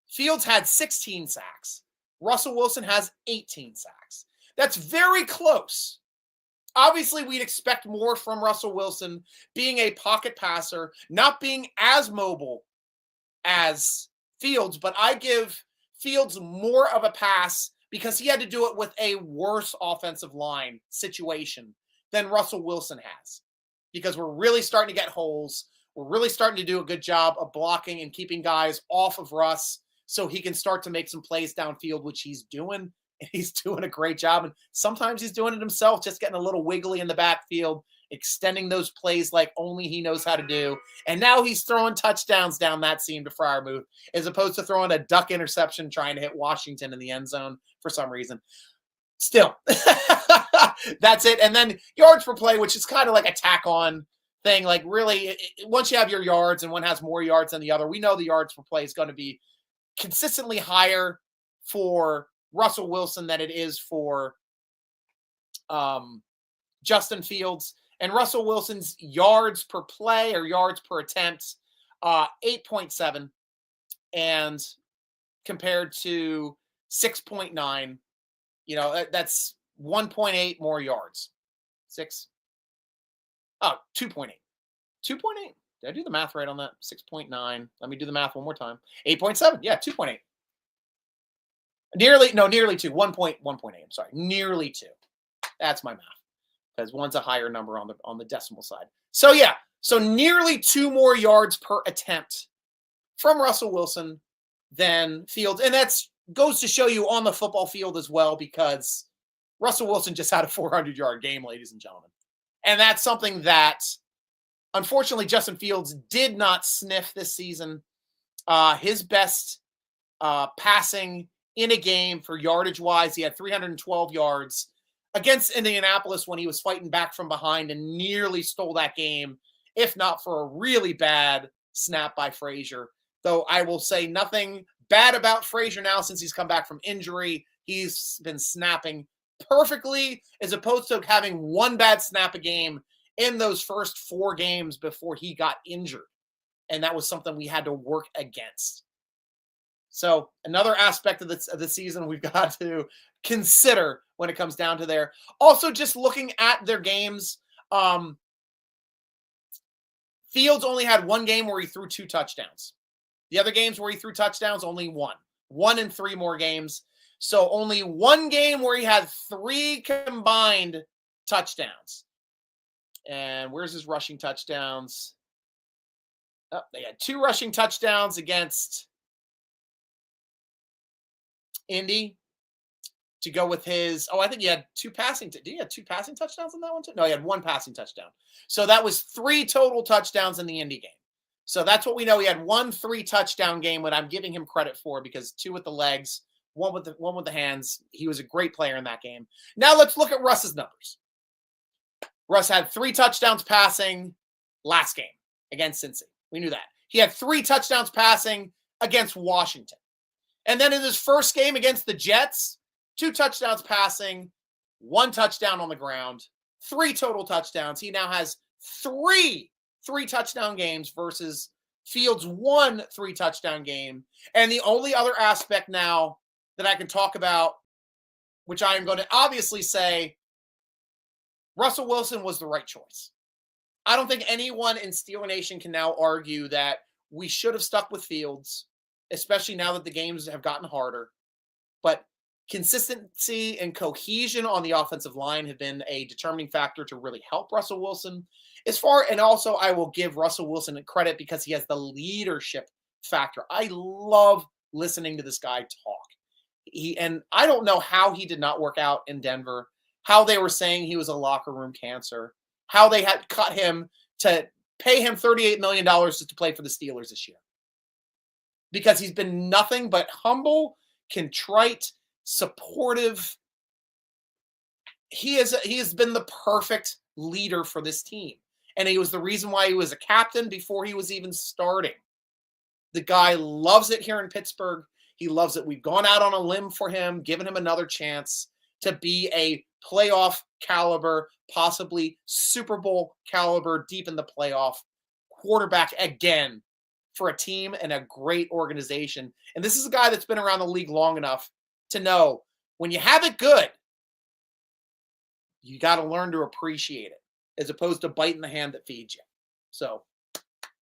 Fields had 16 sacks. Russell Wilson has 18 sacks. That's very close. Obviously, we'd expect more from Russell Wilson being a pocket passer, not being as mobile as Fields, but I give Fields more of a pass because he had to do it with a worse offensive line situation than Russell Wilson has. Because we're really starting to get holes. We're really starting to do a good job of blocking and keeping guys off of Russ so he can start to make some plays downfield, which he's doing. And he's doing a great job. And sometimes he's doing it himself, just getting a little wiggly in the backfield, extending those plays like only he knows how to do. And now he's throwing touchdowns down that seam to Freiermuth, as opposed to throwing a duck interception trying to hit Washington in the end zone for some reason. Still, that's it. And then yards per play, which is kind of like a tack-on thing. Like really, once you have your yards and one has more yards than the other, we know the yards per play is going to be consistently higher for Russell Wilson than it is for Justin Fields. And Russell Wilson's yards per play or yards per attempt, 8.7, and compared to 6.9, you know, that's 1.8 more yards. 2.8. 2.8. Did I do the math right on that? 6.9. Let me do the math one more time. 8.7. Yeah, 2.8. Nearly 2. 1.8. I'm sorry. Nearly 2. That's my math. Because one's a higher number on the decimal side. So yeah. So nearly 2 more yards per attempt from Russell Wilson than Fields. And that's goes to show you on the football field as well, because Russell Wilson just had a 400-yard game, ladies and gentlemen. And that's something that, unfortunately, Justin Fields did not sniff this season. His best passing in a game for yardage-wise, he had 312 yards against Indianapolis when he was fighting back from behind and nearly stole that game, if not for a really bad snap by Frazier. Though I will say nothing bad about Frazier now since he's come back from injury. He's been snapping perfectly, as opposed to having one bad snap a game in those first 4 games before he got injured. And that was something we had to work against. So another aspect of the season we've got to consider when it comes down to there. Also, just looking at their games, Fields only had one game where he threw 2 touchdowns. The other games where he threw touchdowns, only one. 1 in 3 more games. So only one game where he had 3 combined touchdowns. And where's his rushing touchdowns? Oh, they had 2 rushing touchdowns against Indy to go with his. Oh, I think he had 2 passing. Did he have 2 passing touchdowns in that one too? No, he had 1 passing touchdown. So that was 3 total touchdowns in the Indy game. So that's what we know. He had 1 3-touchdown game, what I'm giving him credit for, because 2 with the legs, one with the hands. He was a great player in that game. Now let's look at Russ's numbers. Russ had 3 touchdowns passing last game against Cincy. We knew that. He had 3 touchdowns passing against Washington. And then in his first game against the Jets, 2 touchdowns passing, 1 touchdown on the ground, 3 total touchdowns. He now has 3 touchdown games versus Fields' 1 3-touchdown game. And the only other aspect now that I can talk about, which I am going to obviously say, Russell Wilson was the right choice. I don't think anyone in Steeler Nation can now argue that we should have stuck with Fields, especially now that the games have gotten harder. But consistency and cohesion on the offensive line have been a determining factor to really help Russell Wilson. And also I will give Russell Wilson credit because he has the leadership factor. I love listening to this guy talk. And I don't know how he did not work out in Denver, how they were saying he was a locker room cancer, how they had cut him to pay him $38 million just to play for the Steelers this year. Because he's been nothing but humble, contrite, supportive. He has been the perfect leader for this team. And he was the reason why he was a captain before he was even starting. The guy loves it here in Pittsburgh. He loves it. We've gone out on a limb for him, given him another chance to be a playoff caliber, possibly Super Bowl caliber, deep in the playoff quarterback again for a team and a great organization. And this is a guy that's been around the league long enough to know when you have it good, you got to learn to appreciate it as opposed to biting the hand that feeds you. So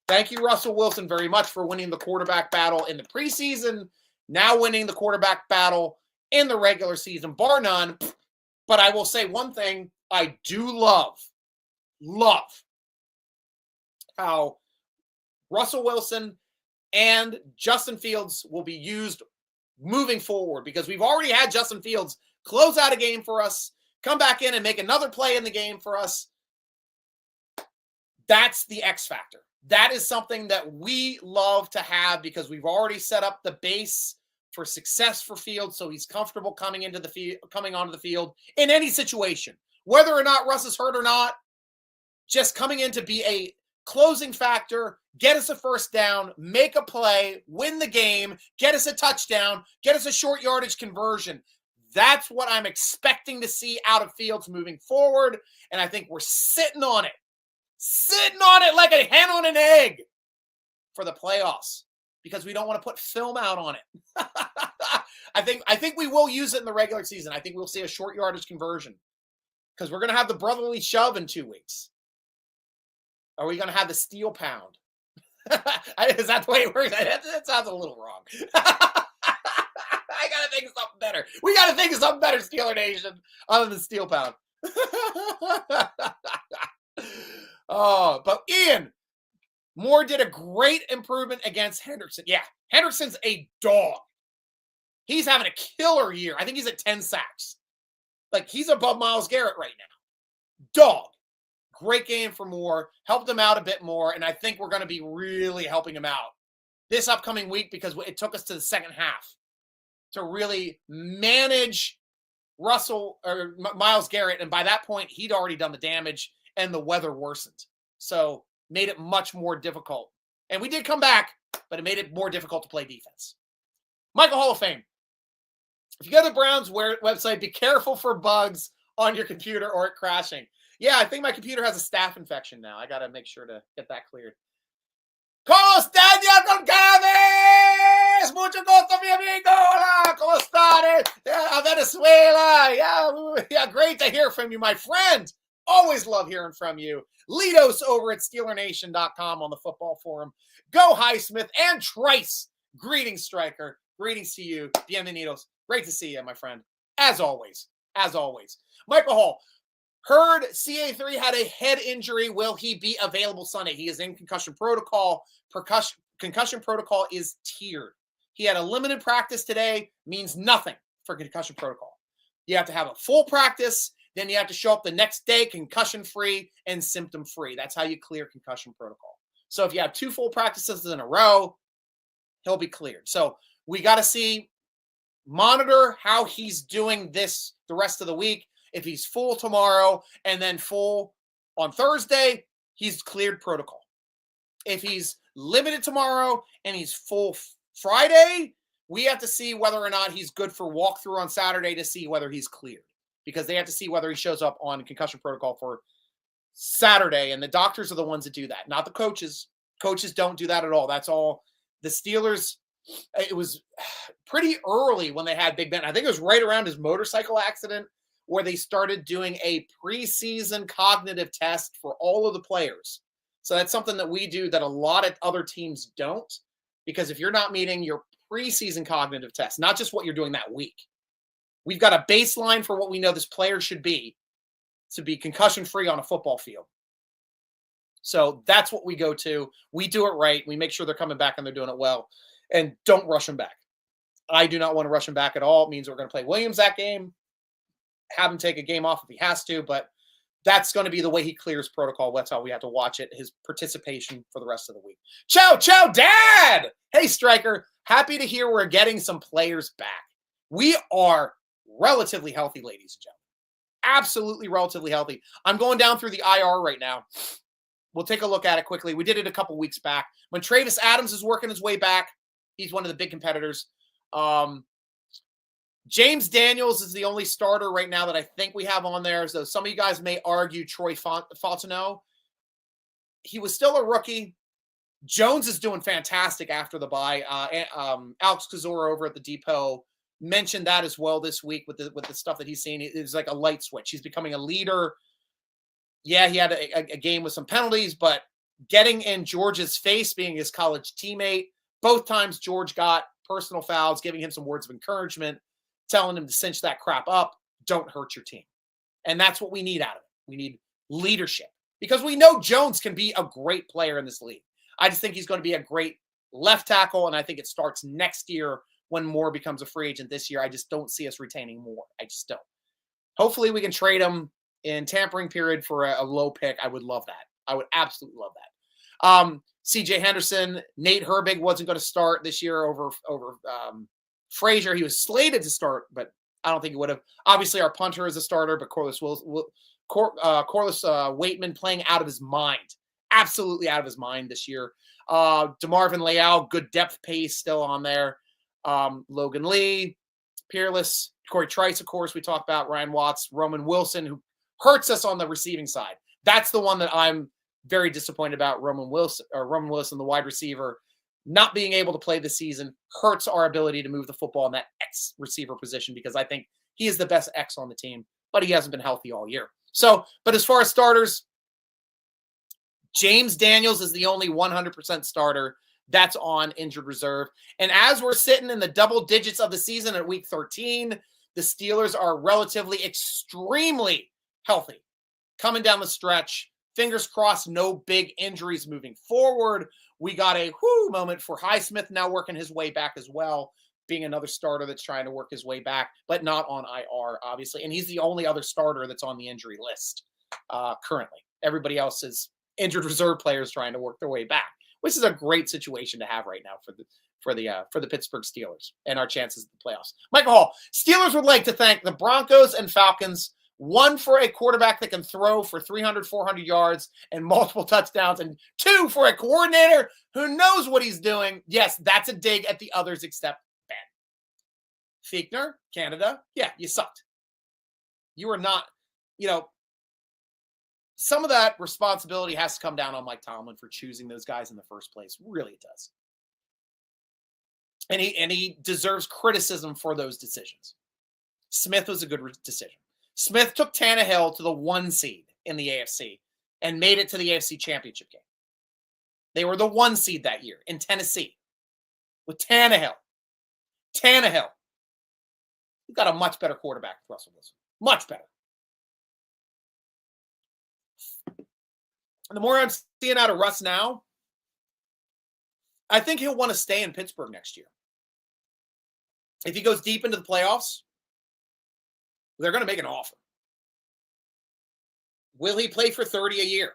thank you, Russell Wilson, very much for winning the quarterback battle in the preseason, now winning the quarterback battle in the regular season, bar none. But I will say one thing I do love how Russell Wilson and Justin Fields will be used moving forward, because we've already had Justin Fields close out a game for us, come back in and make another play in the game for us. That's the X factor. That is something that we love to have because we've already set up the base for success for Fields, so he's comfortable coming onto the field in any situation, whether or not Russ is hurt or not. Just coming in to be a closing factor, get us a first down, make a play, win the game, get us a touchdown, get us a short yardage conversion. That's what I'm expecting to see out of Fields moving forward, and I think we're sitting on it like a hen on an egg for the playoffs, because we don't want to put film out on it. I think we will use it in the regular season. I think we'll see a short yardage conversion because we're going to have the brotherly shove in 2 weeks. Are we going to have the steel pound? Is that the way it works? That sounds a little wrong. I got to think of something better. We got to think of something better, Steeler Nation, other than steel pound. Oh, but Ian, Moore did a great improvement against Henderson. Yeah, Henderson's a dog. He's having a killer year. I think he's at 10 sacks. Like, he's above Myles Garrett right now. Dog. Great game for Moore. Helped him out a bit more, and I think we're going to be really helping him out this upcoming week because it took us to the second half to really manage Russell or Myles Garrett, and by that point, he'd already done the damage, and the weather worsened. So, made it much more difficult. And we did come back, but it made it more difficult to play defense. Michael Hall of Fame. If you go to the Browns website, be careful for bugs on your computer or it crashing. Yeah, I think my computer has a staph infection now. I got to make sure to get that cleared. Carlos Daniel Goncalves! Mucho gusto, mi amigo! Hola, ¿cómo estás? Venezuela! Yeah, great to hear from you, my friend. Always love hearing from you. Lidos over at SteelerNation.com on the football forum. Go Highsmith and Trice. Greetings, Stryker. Greetings to you. Bienvenidos. Great to see you, my friend. As always. Michael Hall. Heard CA3 had a head injury. Will he be available Sunday? He is in concussion protocol. Concussion protocol is tiered. He had a limited practice today. Means nothing for concussion protocol. You have to have a full practice. Then you have to show up the next day concussion-free and symptom-free. That's how you clear concussion protocol. So if you have 2 full practices in a row, he'll be cleared. So we got to monitor how he's doing this the rest of the week. If he's full tomorrow and then full on Thursday, he's cleared protocol. If he's limited tomorrow and he's full Friday, we have to see whether or not he's good for walkthrough on Saturday to see whether he's cleared. Because they have to see whether he shows up on concussion protocol for Saturday. And the doctors are the ones that do that, not the coaches. Coaches don't do that at all. That's all. The Steelers, it was pretty early when they had Big Ben. I think it was right around his motorcycle accident where they started doing a preseason cognitive test for all of the players. So that's something that we do that a lot of other teams don't. Because if you're not meeting your preseason cognitive test, not just what you're doing that week, we've got a baseline for what we know this player should be to be concussion-free on a football field. So that's what we go to. We do it right. We make sure they're coming back and they're doing it well. And don't rush them back. I do not want to rush him back at all. It means we're going to play Williams that game, have him take a game off if he has to, but that's going to be the way he clears protocol. That's how we have to watch it, his participation for the rest of the week. Ciao, Dad! Hey, Stryker. Happy to hear we're getting some players back. We are relatively healthy, ladies and gentlemen. Absolutely relatively healthy. I'm going down through the IR right now. We'll take a look at it quickly. We did it a couple weeks back. When Travis Adams is working his way back, he's one of the big competitors. James Daniels is the only starter right now that I think we have on there. So some of you guys may argue Troy Fontenot. He was still a rookie. Jones is doing fantastic after the bye. Alex Kozora over at the Depot mentioned that as well this week with the stuff that he's seen. It's like a light switch. He's becoming a leader. Yeah, he had a game with some penalties, but getting in George's face, being his college teammate, both times George got personal fouls, giving him some words of encouragement, telling him to cinch that crap up, don't hurt your team. And that's what we need out of it. We need leadership because we know Jones can be a great player in this league. I just think he's going to be a great left tackle, and I think it starts next year when Moore becomes a free agent this year. I just don't see us retaining Moore. I just don't. Hopefully we can trade him in tampering period for a low pick. I would love that. I would absolutely love that. CJ Henderson, Nate Herbig wasn't going to start this year over Frazier. He was slated to start, but I don't think he would have. Obviously, our punter is a starter, but Corliss Waitman playing out of his mind. Absolutely out of his mind this year. DeMarvin Leal, good depth pace still on there. Logan Lee, Peerless, Corey Trice, of course, we talked about. Ryan Watts, Roman Wilson, who hurts us on the receiving side. That's the one that I'm very disappointed about. Roman Wilson, the wide receiver, not being able to play this season hurts our ability to move the football in that X receiver position because I think he is the best X on the team, but he hasn't been healthy all year. So, but as far as starters, James Daniels is the only 100% starter that's on injured reserve. And as we're sitting in the double digits of the season at week 13, the Steelers are relatively extremely healthy. Coming down the stretch, Fingers crossed, no big injuries moving forward. We got a whoo moment for Highsmith now working his way back as well, being another starter that's trying to work his way back, but not on IR, obviously. And he's the only other starter that's on the injury list currently. Everybody else is injured reserve players trying to work their way back, which is a great situation to have right now for the Pittsburgh Steelers and our chances at the playoffs. Michael Hall, Steelers would like to thank the Broncos and Falcons. One, for a quarterback that can throw for 300, 400 yards and multiple touchdowns, and two, for a coordinator who knows what he's doing. Yes, that's a dig at the others except Ben. Fichtner, Canada, yeah, you sucked. You were not, some of that responsibility has to come down on Mike Tomlin for choosing those guys in the first place. Really, it does. And he deserves criticism for those decisions. Smith was a good decision. Smith took Tannehill to the 1 seed in the AFC and made it to the AFC Championship game. They were the 1 seed that year in Tennessee with Tannehill. You've got a much better quarterback than Russell Wilson. Much better. And the more I'm seeing out of Russ now, I think he'll want to stay in Pittsburgh next year. If he goes deep into the playoffs, they're going to make an offer. Will he play for 30 a year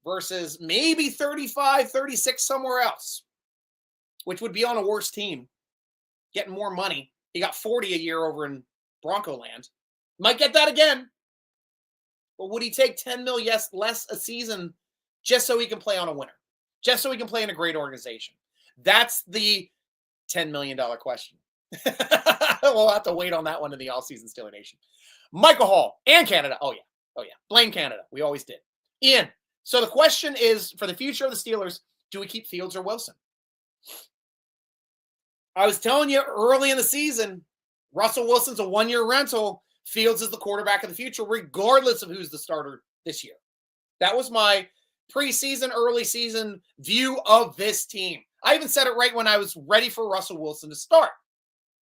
versus maybe 35, 36 somewhere else, which would be on a worse team, getting more money? He got 40 a year over in Bronco land. Might get that again. But would he take 10 mil less a season just so he can play on a winner? Just so he can play in a great organization? That's the $10 million question. We'll have to wait on that one in the all-season Steeler Nation. Michael Hall and Canada. Oh, yeah. Blame Canada. We always did. Ian, so the question is, for the future of the Steelers, do we keep Fields or Wilson? I was telling you early in the season, Russell Wilson's a 1-year rental. Fields is the quarterback of the future, regardless of who's the starter this year. That was my preseason, early season view of this team. I even said it right when I was ready for Russell Wilson to start.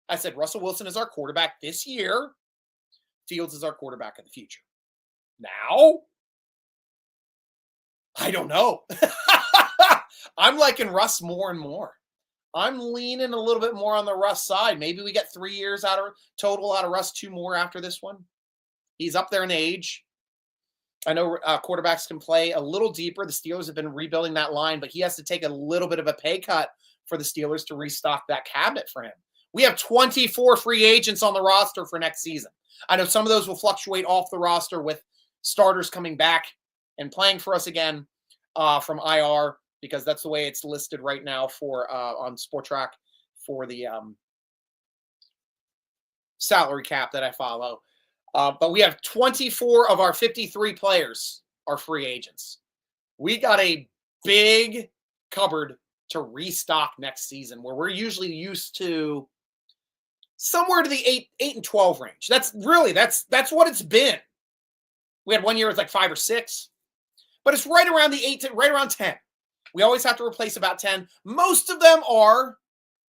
I said, Russell Wilson is our quarterback this year. Fields is our quarterback of the future. Now, I don't know. I'm liking Russ more and more. I'm leaning a little bit more on the Russ side. Maybe we get 3 years total out of Russ, 2 more after this one. He's up there in age. I know quarterbacks can play a little deeper. The Steelers have been rebuilding that line, but he has to take a little bit of a pay cut for the Steelers to restock that cabinet for him. We have 24 free agents on the roster for next season. I know some of those will fluctuate off the roster with starters coming back and playing for us again from IR, because that's the way it's listed right now for on Sport Track for the salary cap that I follow. But we have 24 of our 53 players are free agents. We got a big cupboard to restock next season, where we're usually used to somewhere to the 8 and 12 range. That's what it's been. We had 1 year with like 5 or 6, but it's right around right around 10. We always have to replace about 10. Most of them are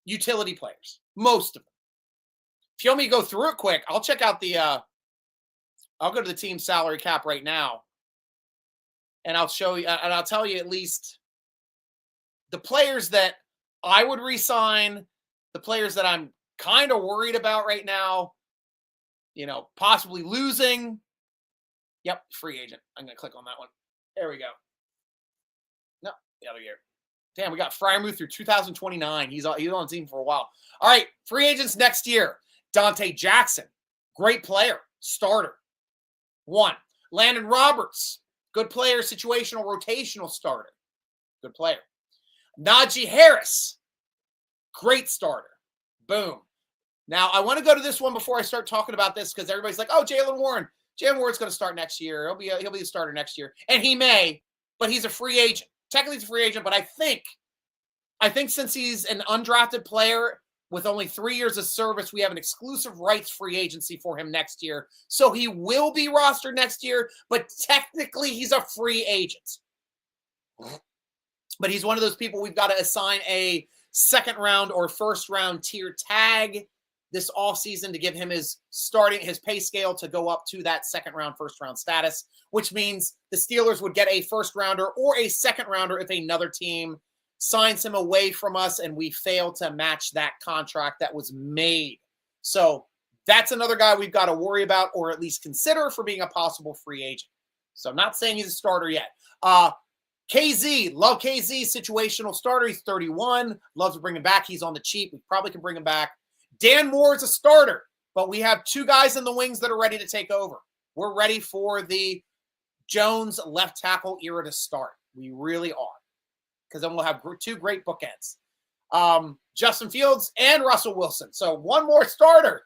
utility players. Most of them. If you want me to go through it quick, I'll check out I'll go to the team salary cap right now, and I'll show you, and I'll tell you at least the players that I would re-sign, the players that I'm kind of worried about right now, possibly losing. Yep, free agent. I'm going to click on that one. There we go. No, the other year. Damn, we got Freiermuth through 2029. He's on the team for a while. All right, free agents next year. Dante Jackson, great player, starter. 1. Landon Roberts, good player, situational, rotational starter. Good player. Najee Harris, great starter. Boom. Now, I want to go to this one before I start talking about this, because everybody's like, oh, Jaylen Warren. Jaylen Warren's going to start next year. He'll be the starter next year. And he may, but he's a free agent. Technically, he's a free agent, but I think since he's an undrafted player with only 3 years of service, we have an exclusive rights free agency for him next year. So he will be rostered next year, but technically he's a free agent. But he's one of those people we've got to assign a second round or first round tier tag this offseason to give him his pay scale to go up to that second round, first round status, which means the Steelers would get a first rounder or a second rounder if another team signs him away from us and we fail to match that contract that was made. So that's another guy we've got to worry about, or at least consider for being a possible free agent. So I'm not saying he's a starter yet. KZ, love KZ, situational starter. He's 31. Love to bring him back. He's on the cheap. We probably can bring him back. Dan Moore is a starter, but we have two guys in the wings that are ready to take over. We're ready for the Jones left tackle era to start. We really are. Because then we'll have two great bookends. Justin Fields and Russell Wilson. So one more starter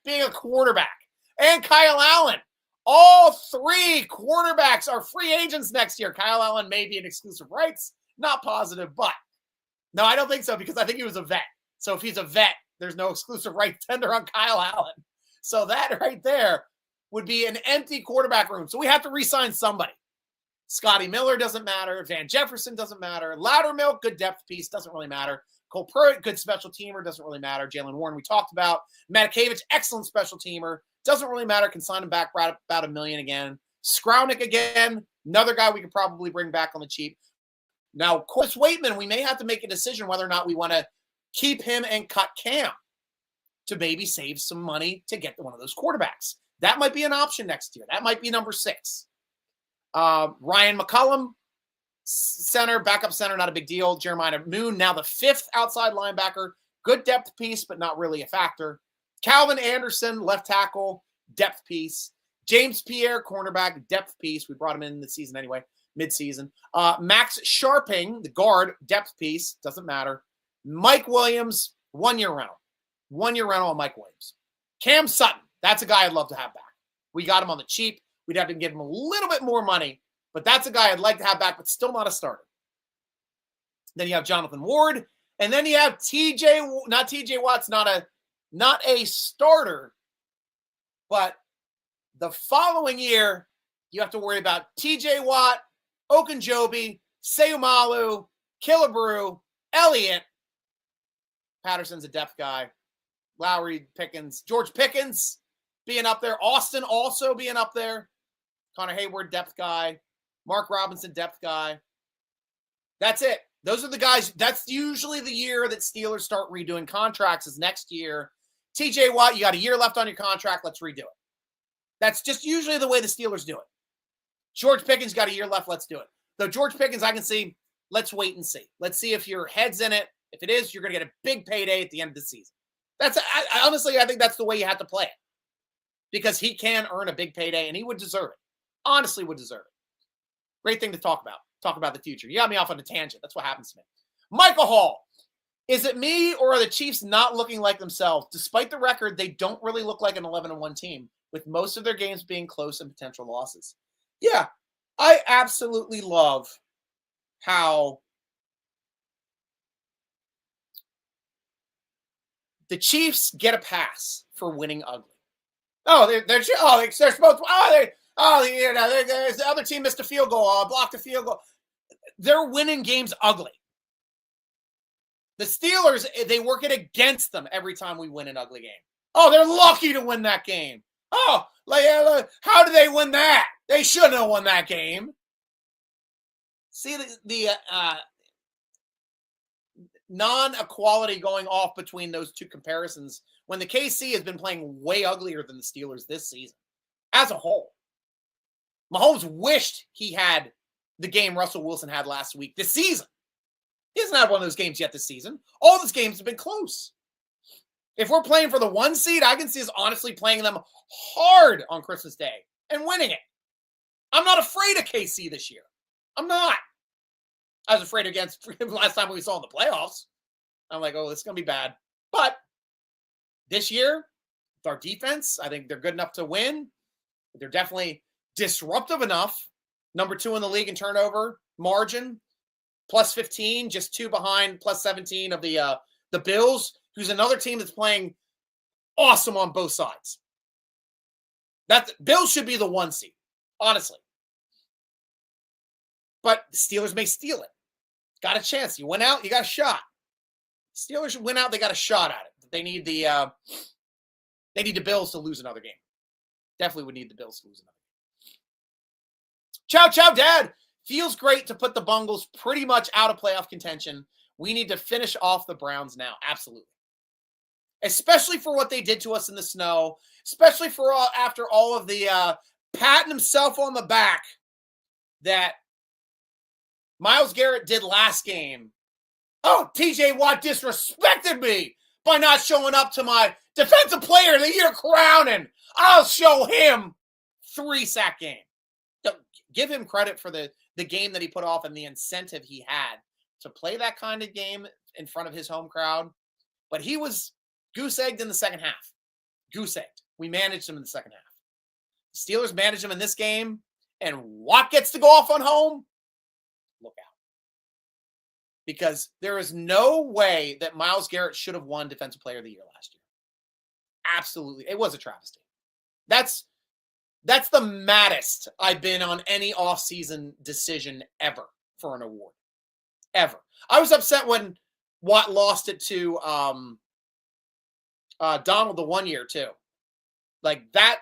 being a quarterback. And Kyle Allen. All three quarterbacks are free agents next year. Kyle Allen may be in exclusive rights. Not positive, but no, I don't think so because I think he was a vet. So if he's a vet, there's no exclusive right tender on Kyle Allen. So that right there would be an empty quarterback room. So we have to re-sign somebody. Scotty Miller doesn't matter. Van Jefferson doesn't matter. Loudermilk, good depth piece, doesn't really matter. Cole Pruitt, good special teamer, doesn't really matter. Jalen Warren, we talked about. Matakevich, excellent special teamer, doesn't really matter. Can sign him back right about $1 million again. Skrownick again, another guy we could probably bring back on the cheap. Now, Chris Waitman, we may have to make a decision whether or not we want to keep him and cut Cam to maybe save some money to get one of those quarterbacks. That might be an option next year. That might be number 6. Ryan McCullum, center, backup center, not a big deal. Jeremiah Moon, now the 5th outside linebacker. Good depth piece, but not really a factor. Calvin Anderson, left tackle, depth piece. James Pierre, cornerback, depth piece. We brought him in the season anyway, mid-season. Max Sharping, the guard, depth piece, doesn't matter. Mike Williams, 1-year rental. 1-year rental on Mike Williams. Cam Sutton, that's a guy I'd love to have back. We got him on the cheap. We'd have to give him a little bit more money, but that's a guy I'd like to have back, but still not a starter. Then you have Jonathan Ward, and then you have TJ Watt's not a starter, but the following year, you have to worry about TJ Watt, Okunjobi, Seumalu, Killebrew, Elliott. Patterson's a depth guy. Lowry, Pickens, George Pickens being up there. Austin also being up there. Connor Hayward, depth guy. Mark Robinson, depth guy. That's it. Those are the guys. That's usually the year that Steelers start redoing contracts is next year. TJ Watt, you got a year left on your contract. Let's redo it. That's just usually the way the Steelers do it. George Pickens got a year left. Let's do it. Though George Pickens, I can see, let's wait and see. Let's see if your head's in it. If it is, you're going to get a big payday at the end of the season. Honestly, I think that's the way you have to play it. Because he can earn a big payday, and he would deserve it. Honestly would deserve it. Great thing to talk about. Talk about the future. You got me off on a tangent. That's what happens to me. Michael Hall. Is it me or are the Chiefs not looking like themselves? Despite the record, they don't really look like an 11-1 team, with most of their games being close and potential losses. Yeah, I absolutely love how the Chiefs get a pass for winning ugly. They're supposed to. The other team missed a field goal, blocked a field goal. They're winning games ugly. The Steelers, they work it against them every time we win an ugly game. Oh, they're lucky to win that game. Oh, how did they win that? They shouldn't have won that game. See the non-equality going off between those two comparisons when the KC has been playing way uglier than the Steelers this season as a whole. Mahomes wished he had the game Russell Wilson had last week this season. He hasn't had one of those games yet this season. All those games have been close. If we're playing for the 1 seed, I can see us honestly playing them hard on Christmas Day and winning it. I'm not afraid of KC this year. I'm not. I was afraid against him last time we saw in the playoffs. I'm like, oh, this is going to be bad. But this year, with our defense, I think they're good enough to win. They're definitely disruptive enough. Number 2 in the league in turnover margin. Plus 15, just 2 behind, plus 17 of the Bills, who's another team that's playing awesome on both sides. Bills should be the 1 seed, honestly. But the Steelers may steal it. Got a chance. You went out, you got a shot. Steelers went out, they got a shot at it. They need the Bills to lose another game. Definitely would need the Bills to lose another game. Ciao, ciao, Dad. Feels great to put the Bungles pretty much out of playoff contention. We need to finish off the Browns now. Absolutely. Especially for what they did to us in the snow. Especially for after all of the patting himself on the back that Myles Garrett did last game. Oh, TJ Watt disrespected me by not showing up to my Defensive Player of the Year crowning. I'll show him 3-sack game. Give him credit for the game that he put off and the incentive he had to play that kind of game in front of his home crowd. But he was goose-egged in the second half. Goose-egged. We managed him in the second half. The Steelers managed him in this game, and Watt gets to go off on home. Look out. Because there is no way that Myles Garrett should have won Defensive Player of the Year last year. Absolutely. It was a travesty. That's the maddest I've been on any offseason decision ever for an award. Ever. I was upset when Watt lost it to Donald the one year, too. Like that,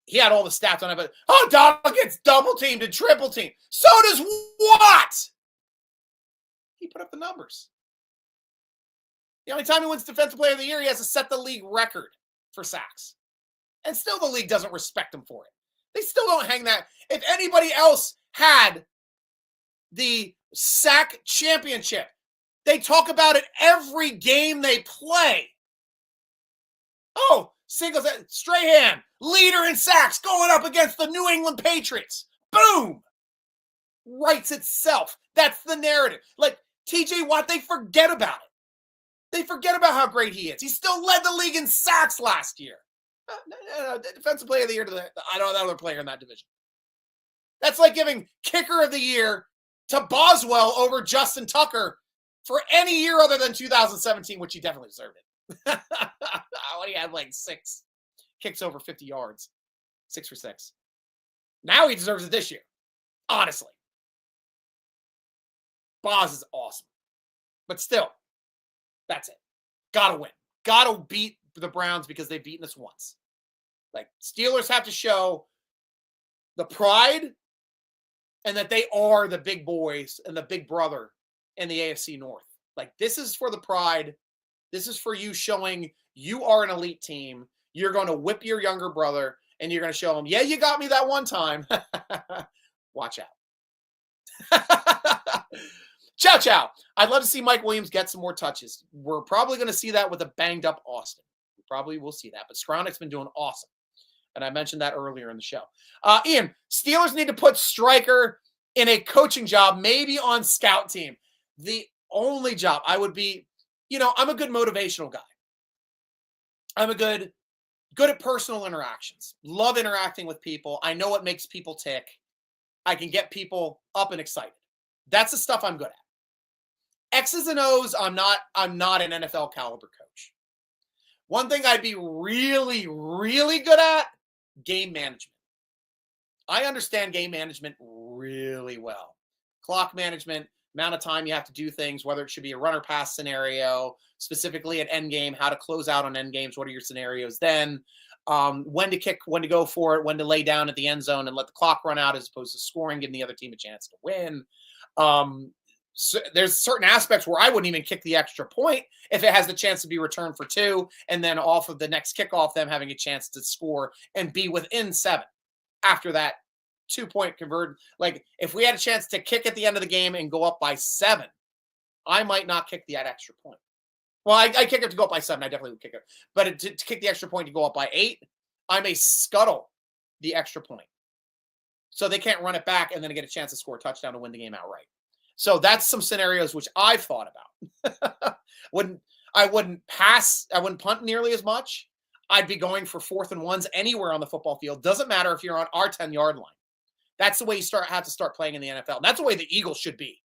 he had all the stats on it, but Donald gets double teamed and triple teamed. So does Watt. He put up the numbers. The only time he wins Defensive Player of the Year, he has to set the league record for sacks. And still the league doesn't respect him for it. They still don't hang that. If anybody else had the sack championship, they talk about it every game they play. Oh, singles, Strahan, leader in sacks, going up against the New England Patriots. Boom! Writes itself. That's the narrative. Like, TJ Watt, they forget about it. They forget about how great he is. He still led the league in sacks last year. No, Defensive Player of the Year to another player in that division. That's like giving Kicker of the Year to Boswell over Justin Tucker for any year other than 2017, which he definitely deserved it. When he had like 6 kicks over 50 yards. 6 for 6. Now he deserves it this year. Honestly. Boz is awesome. But still, that's it. Gotta win. Gotta beat the Browns because they've beaten us once. Like, Steelers have to show the pride and that they are the big boys and the big brother in the AFC North. Like, this is for the pride. This is for you showing you are an elite team. You're going to whip your younger brother and you're going to show him, yeah, you got me that one time. Watch out. Ciao, ciao. I'd love to see Mike Williams get some more touches. We're probably going to see that with a banged up Austin. We probably will see that. But Skowronek's been doing awesome. And I mentioned that earlier in the show. Ian, Steelers need to put Stryker in a coaching job, maybe on scout team. The only job I would be, I'm a good motivational guy. I'm a good at personal interactions. Love interacting with people. I know what makes people tick. I can get people up and excited. That's the stuff I'm good at. X's and O's, I'm not an NFL caliber coach. One thing I'd be really, really good at, game management. I understand game management really well. Clock management, amount of time you have to do things, whether it should be a runner pass scenario, specifically at end game, how to close out on end games, what are your scenarios then, when to kick, when to go for it, when to lay down at the end zone and let the clock run out as opposed to scoring, giving the other team a chance to win. So there's certain aspects where I wouldn't even kick the extra point if it has the chance to be returned for 2, and then off of the next kickoff, them having a chance to score and be within 7 after that 2-point convert. Like, if we had a chance to kick at the end of the game and go up by 7, I might not kick that extra point. Well, I kick it to go up by 7. I definitely would kick it. But to kick the extra point to go up by 8, I may scuttle the extra point. So they can't run it back and then get a chance to score a touchdown to win the game outright. So that's some scenarios which I've thought about. I wouldn't pass. I wouldn't punt nearly as much. I'd be going for 4th and 1s anywhere on the football field. Doesn't matter if you're on our 10-yard line. That's the way you have to start playing in the NFL. And that's the way the Eagles should be.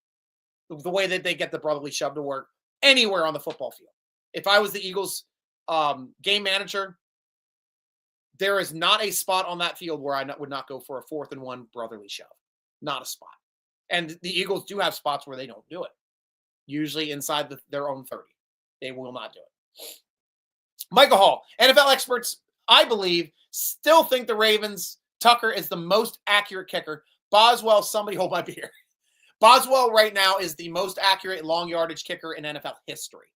The way that they get the brotherly shove to work anywhere on the football field. If I was the Eagles game manager, there is not a spot on that field where I would not go for a 4th and 1 brotherly shove. Not a spot. And the Eagles do have spots where they don't do it. Usually inside their own 30. They will not do it. Michael Hall, NFL experts, I believe, still think the Ravens, Tucker is the most accurate kicker. Boswell, somebody hold my beer. Boswell right now is the most accurate long yardage kicker in NFL history.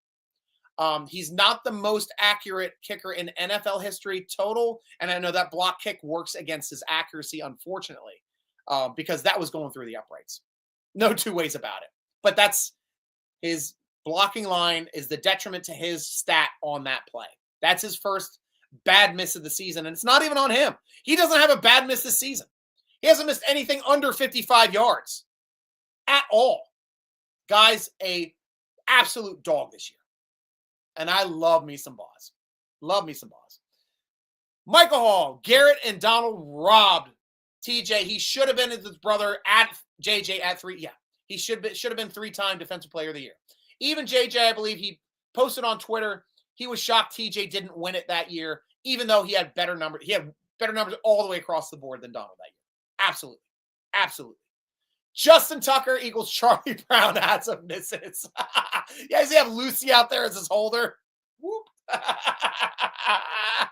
He's not the most accurate kicker in NFL history total. And I know that block kick works against his accuracy, unfortunately, because that was going through the uprights. No two ways about it. But that's his blocking line is the detriment to his stat on that play. That's his first bad miss of the season. And it's not even on him. He doesn't have a bad miss this season. He hasn't missed anything under 55 yards at all. Guy's a absolute dog this year. And I love me some Boz. Love me some Boz. Michael Hall, Garrett and Donald robbed TJ. He should have been his brother at JJ at 3. Yeah, he should have been 3-time Defensive Player of the Year. Even JJ, I believe he posted on Twitter, he was shocked TJ didn't win it that year, even though he had better numbers. He had better numbers all the way across the board than Donald that year. Absolutely. Absolutely. Justin Tucker equals Charlie Brown had some misses. You guys have Lucy out there as his holder. Whoop. I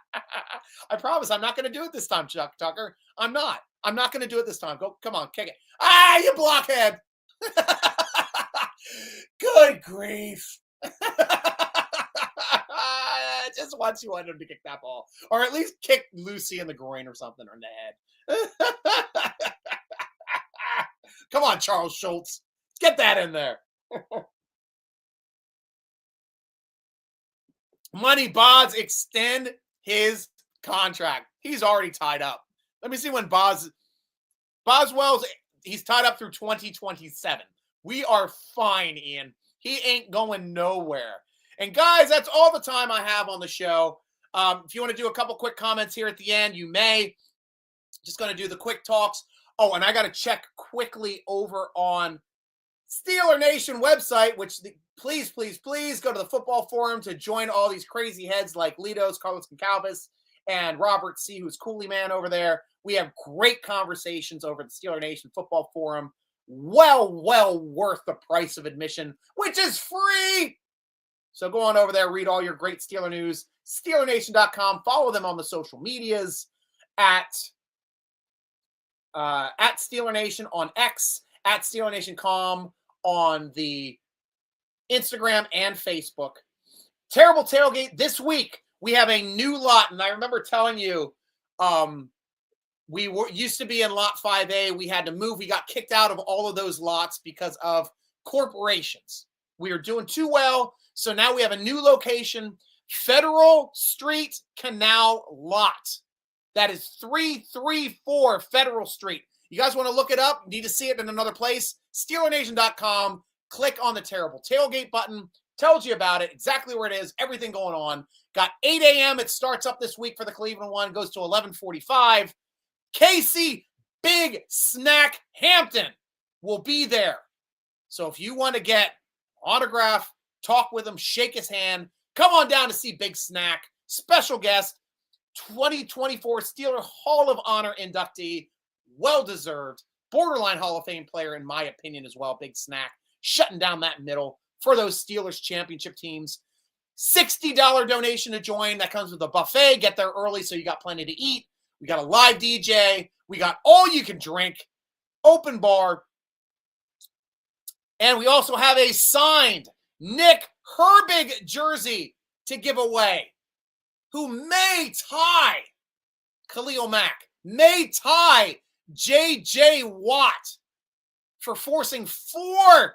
promise I'm not going to do it this time, Chuck Tucker. I'm not going to do it this time. Go, come on, kick it. Ah, you blockhead. Good grief. Just once you want him to kick that ball. Or at least kick Lucy in the groin or something, or in the head. Come on, Charles Schultz. Get that in there. Money Boz extend his contract. He's already tied up. Let me see when Boswell's, he's tied up through 2027. We are fine, Ian. He ain't going nowhere. And guys, that's all the time I have on the show. If you want to do a couple quick comments here at the end, you may. Just going to do the quick talks. Oh, and I got to check quickly over on Steeler Nation website, which please go to the football forum to join all these crazy heads like Litos, Carlos Goncalves, and Robert C., who's Coolie Man over there. We have great conversations over at the Steeler Nation football forum. Well worth the price of admission, which is free. So go on over there, read all your great Steeler news, SteelerNation.com. Follow them on the social medias at Steeler Nation on X, at Steeler Nation.com on the Instagram and Facebook. Terrible Tailgate this week. We have a new lot, and I remember telling you, we used to be in lot 5A. We had to move. We got kicked out of all of those lots because of corporations. We were doing too well, so now we have a new location, Federal Street Canal Lot. That is 334 Federal Street. You guys want to look it up? Need to see it in another place? SteelerNation.com. Click on the Terrible Tailgate button. Tells you about it, exactly where it is, everything going on. Got 8 a.m. It starts up this week for the Cleveland one. Goes to 11:45. Casey Big Snack Hampton will be there. So if you want to get autograph, talk with him, shake his hand, come on down to see Big Snack. Special guest, 2024 Steeler Hall of Honor inductee, well-deserved, borderline Hall of Fame player in my opinion as well, Big Snack, shutting down that middle for those Steelers championship teams. $60 donation to join. That comes with a buffet. Get there early so you got plenty to eat. We got a live DJ. We got all you can drink, open bar. And we also have a signed Nick Herbig jersey to give away, who may tie Khalil Mack, may tie J.J. Watt for forcing 4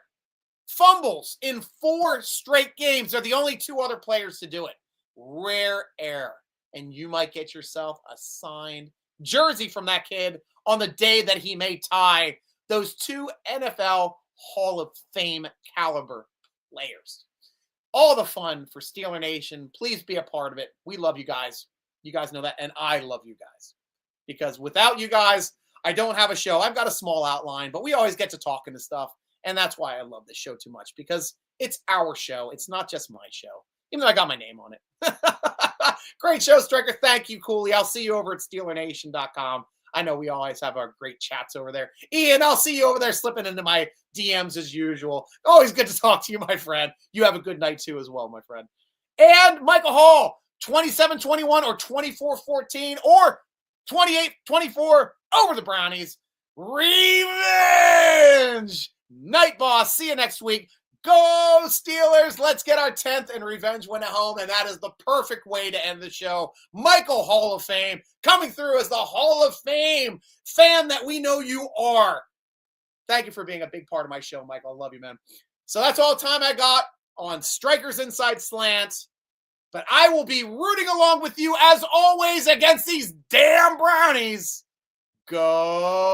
fumbles in 4 straight games. They're the only 2 other players to do it. Rare air. And you might get yourself a signed jersey from that kid on the day that he may tie those 2 NFL Hall of Fame caliber players. All the fun for Steeler Nation. Please be a part of it. We love you guys. You guys know that. And I love you guys. Because without you guys, I don't have a show. I've got a small outline, but we always get to talking to stuff. And that's why I love this show too much, because it's our show. It's not just my show, even though I got my name on it. Great show, Stryker. Thank you, Cooley. I'll see you over at SteelerNation.com. I know we always have our great chats over there. Ian, I'll see you over there slipping into my DMs as usual. Always good to talk to you, my friend. You have a good night too as well, my friend. And Michael Hall, 27-21 or 24-14 or 28-24 over the Brownies. Revenge! Night Boss. See you next week. Go Steelers. Let's get our 10th and revenge win at home. And that is the perfect way to end the show. Michael, Hall of Fame, coming through as the Hall of Fame fan that we know you are. Thank you for being a big part of my show, Michael. I love you, man. So that's all the time I got on Strikers Inside Slant. But I will be rooting along with you, as always, against these damn Brownies. Go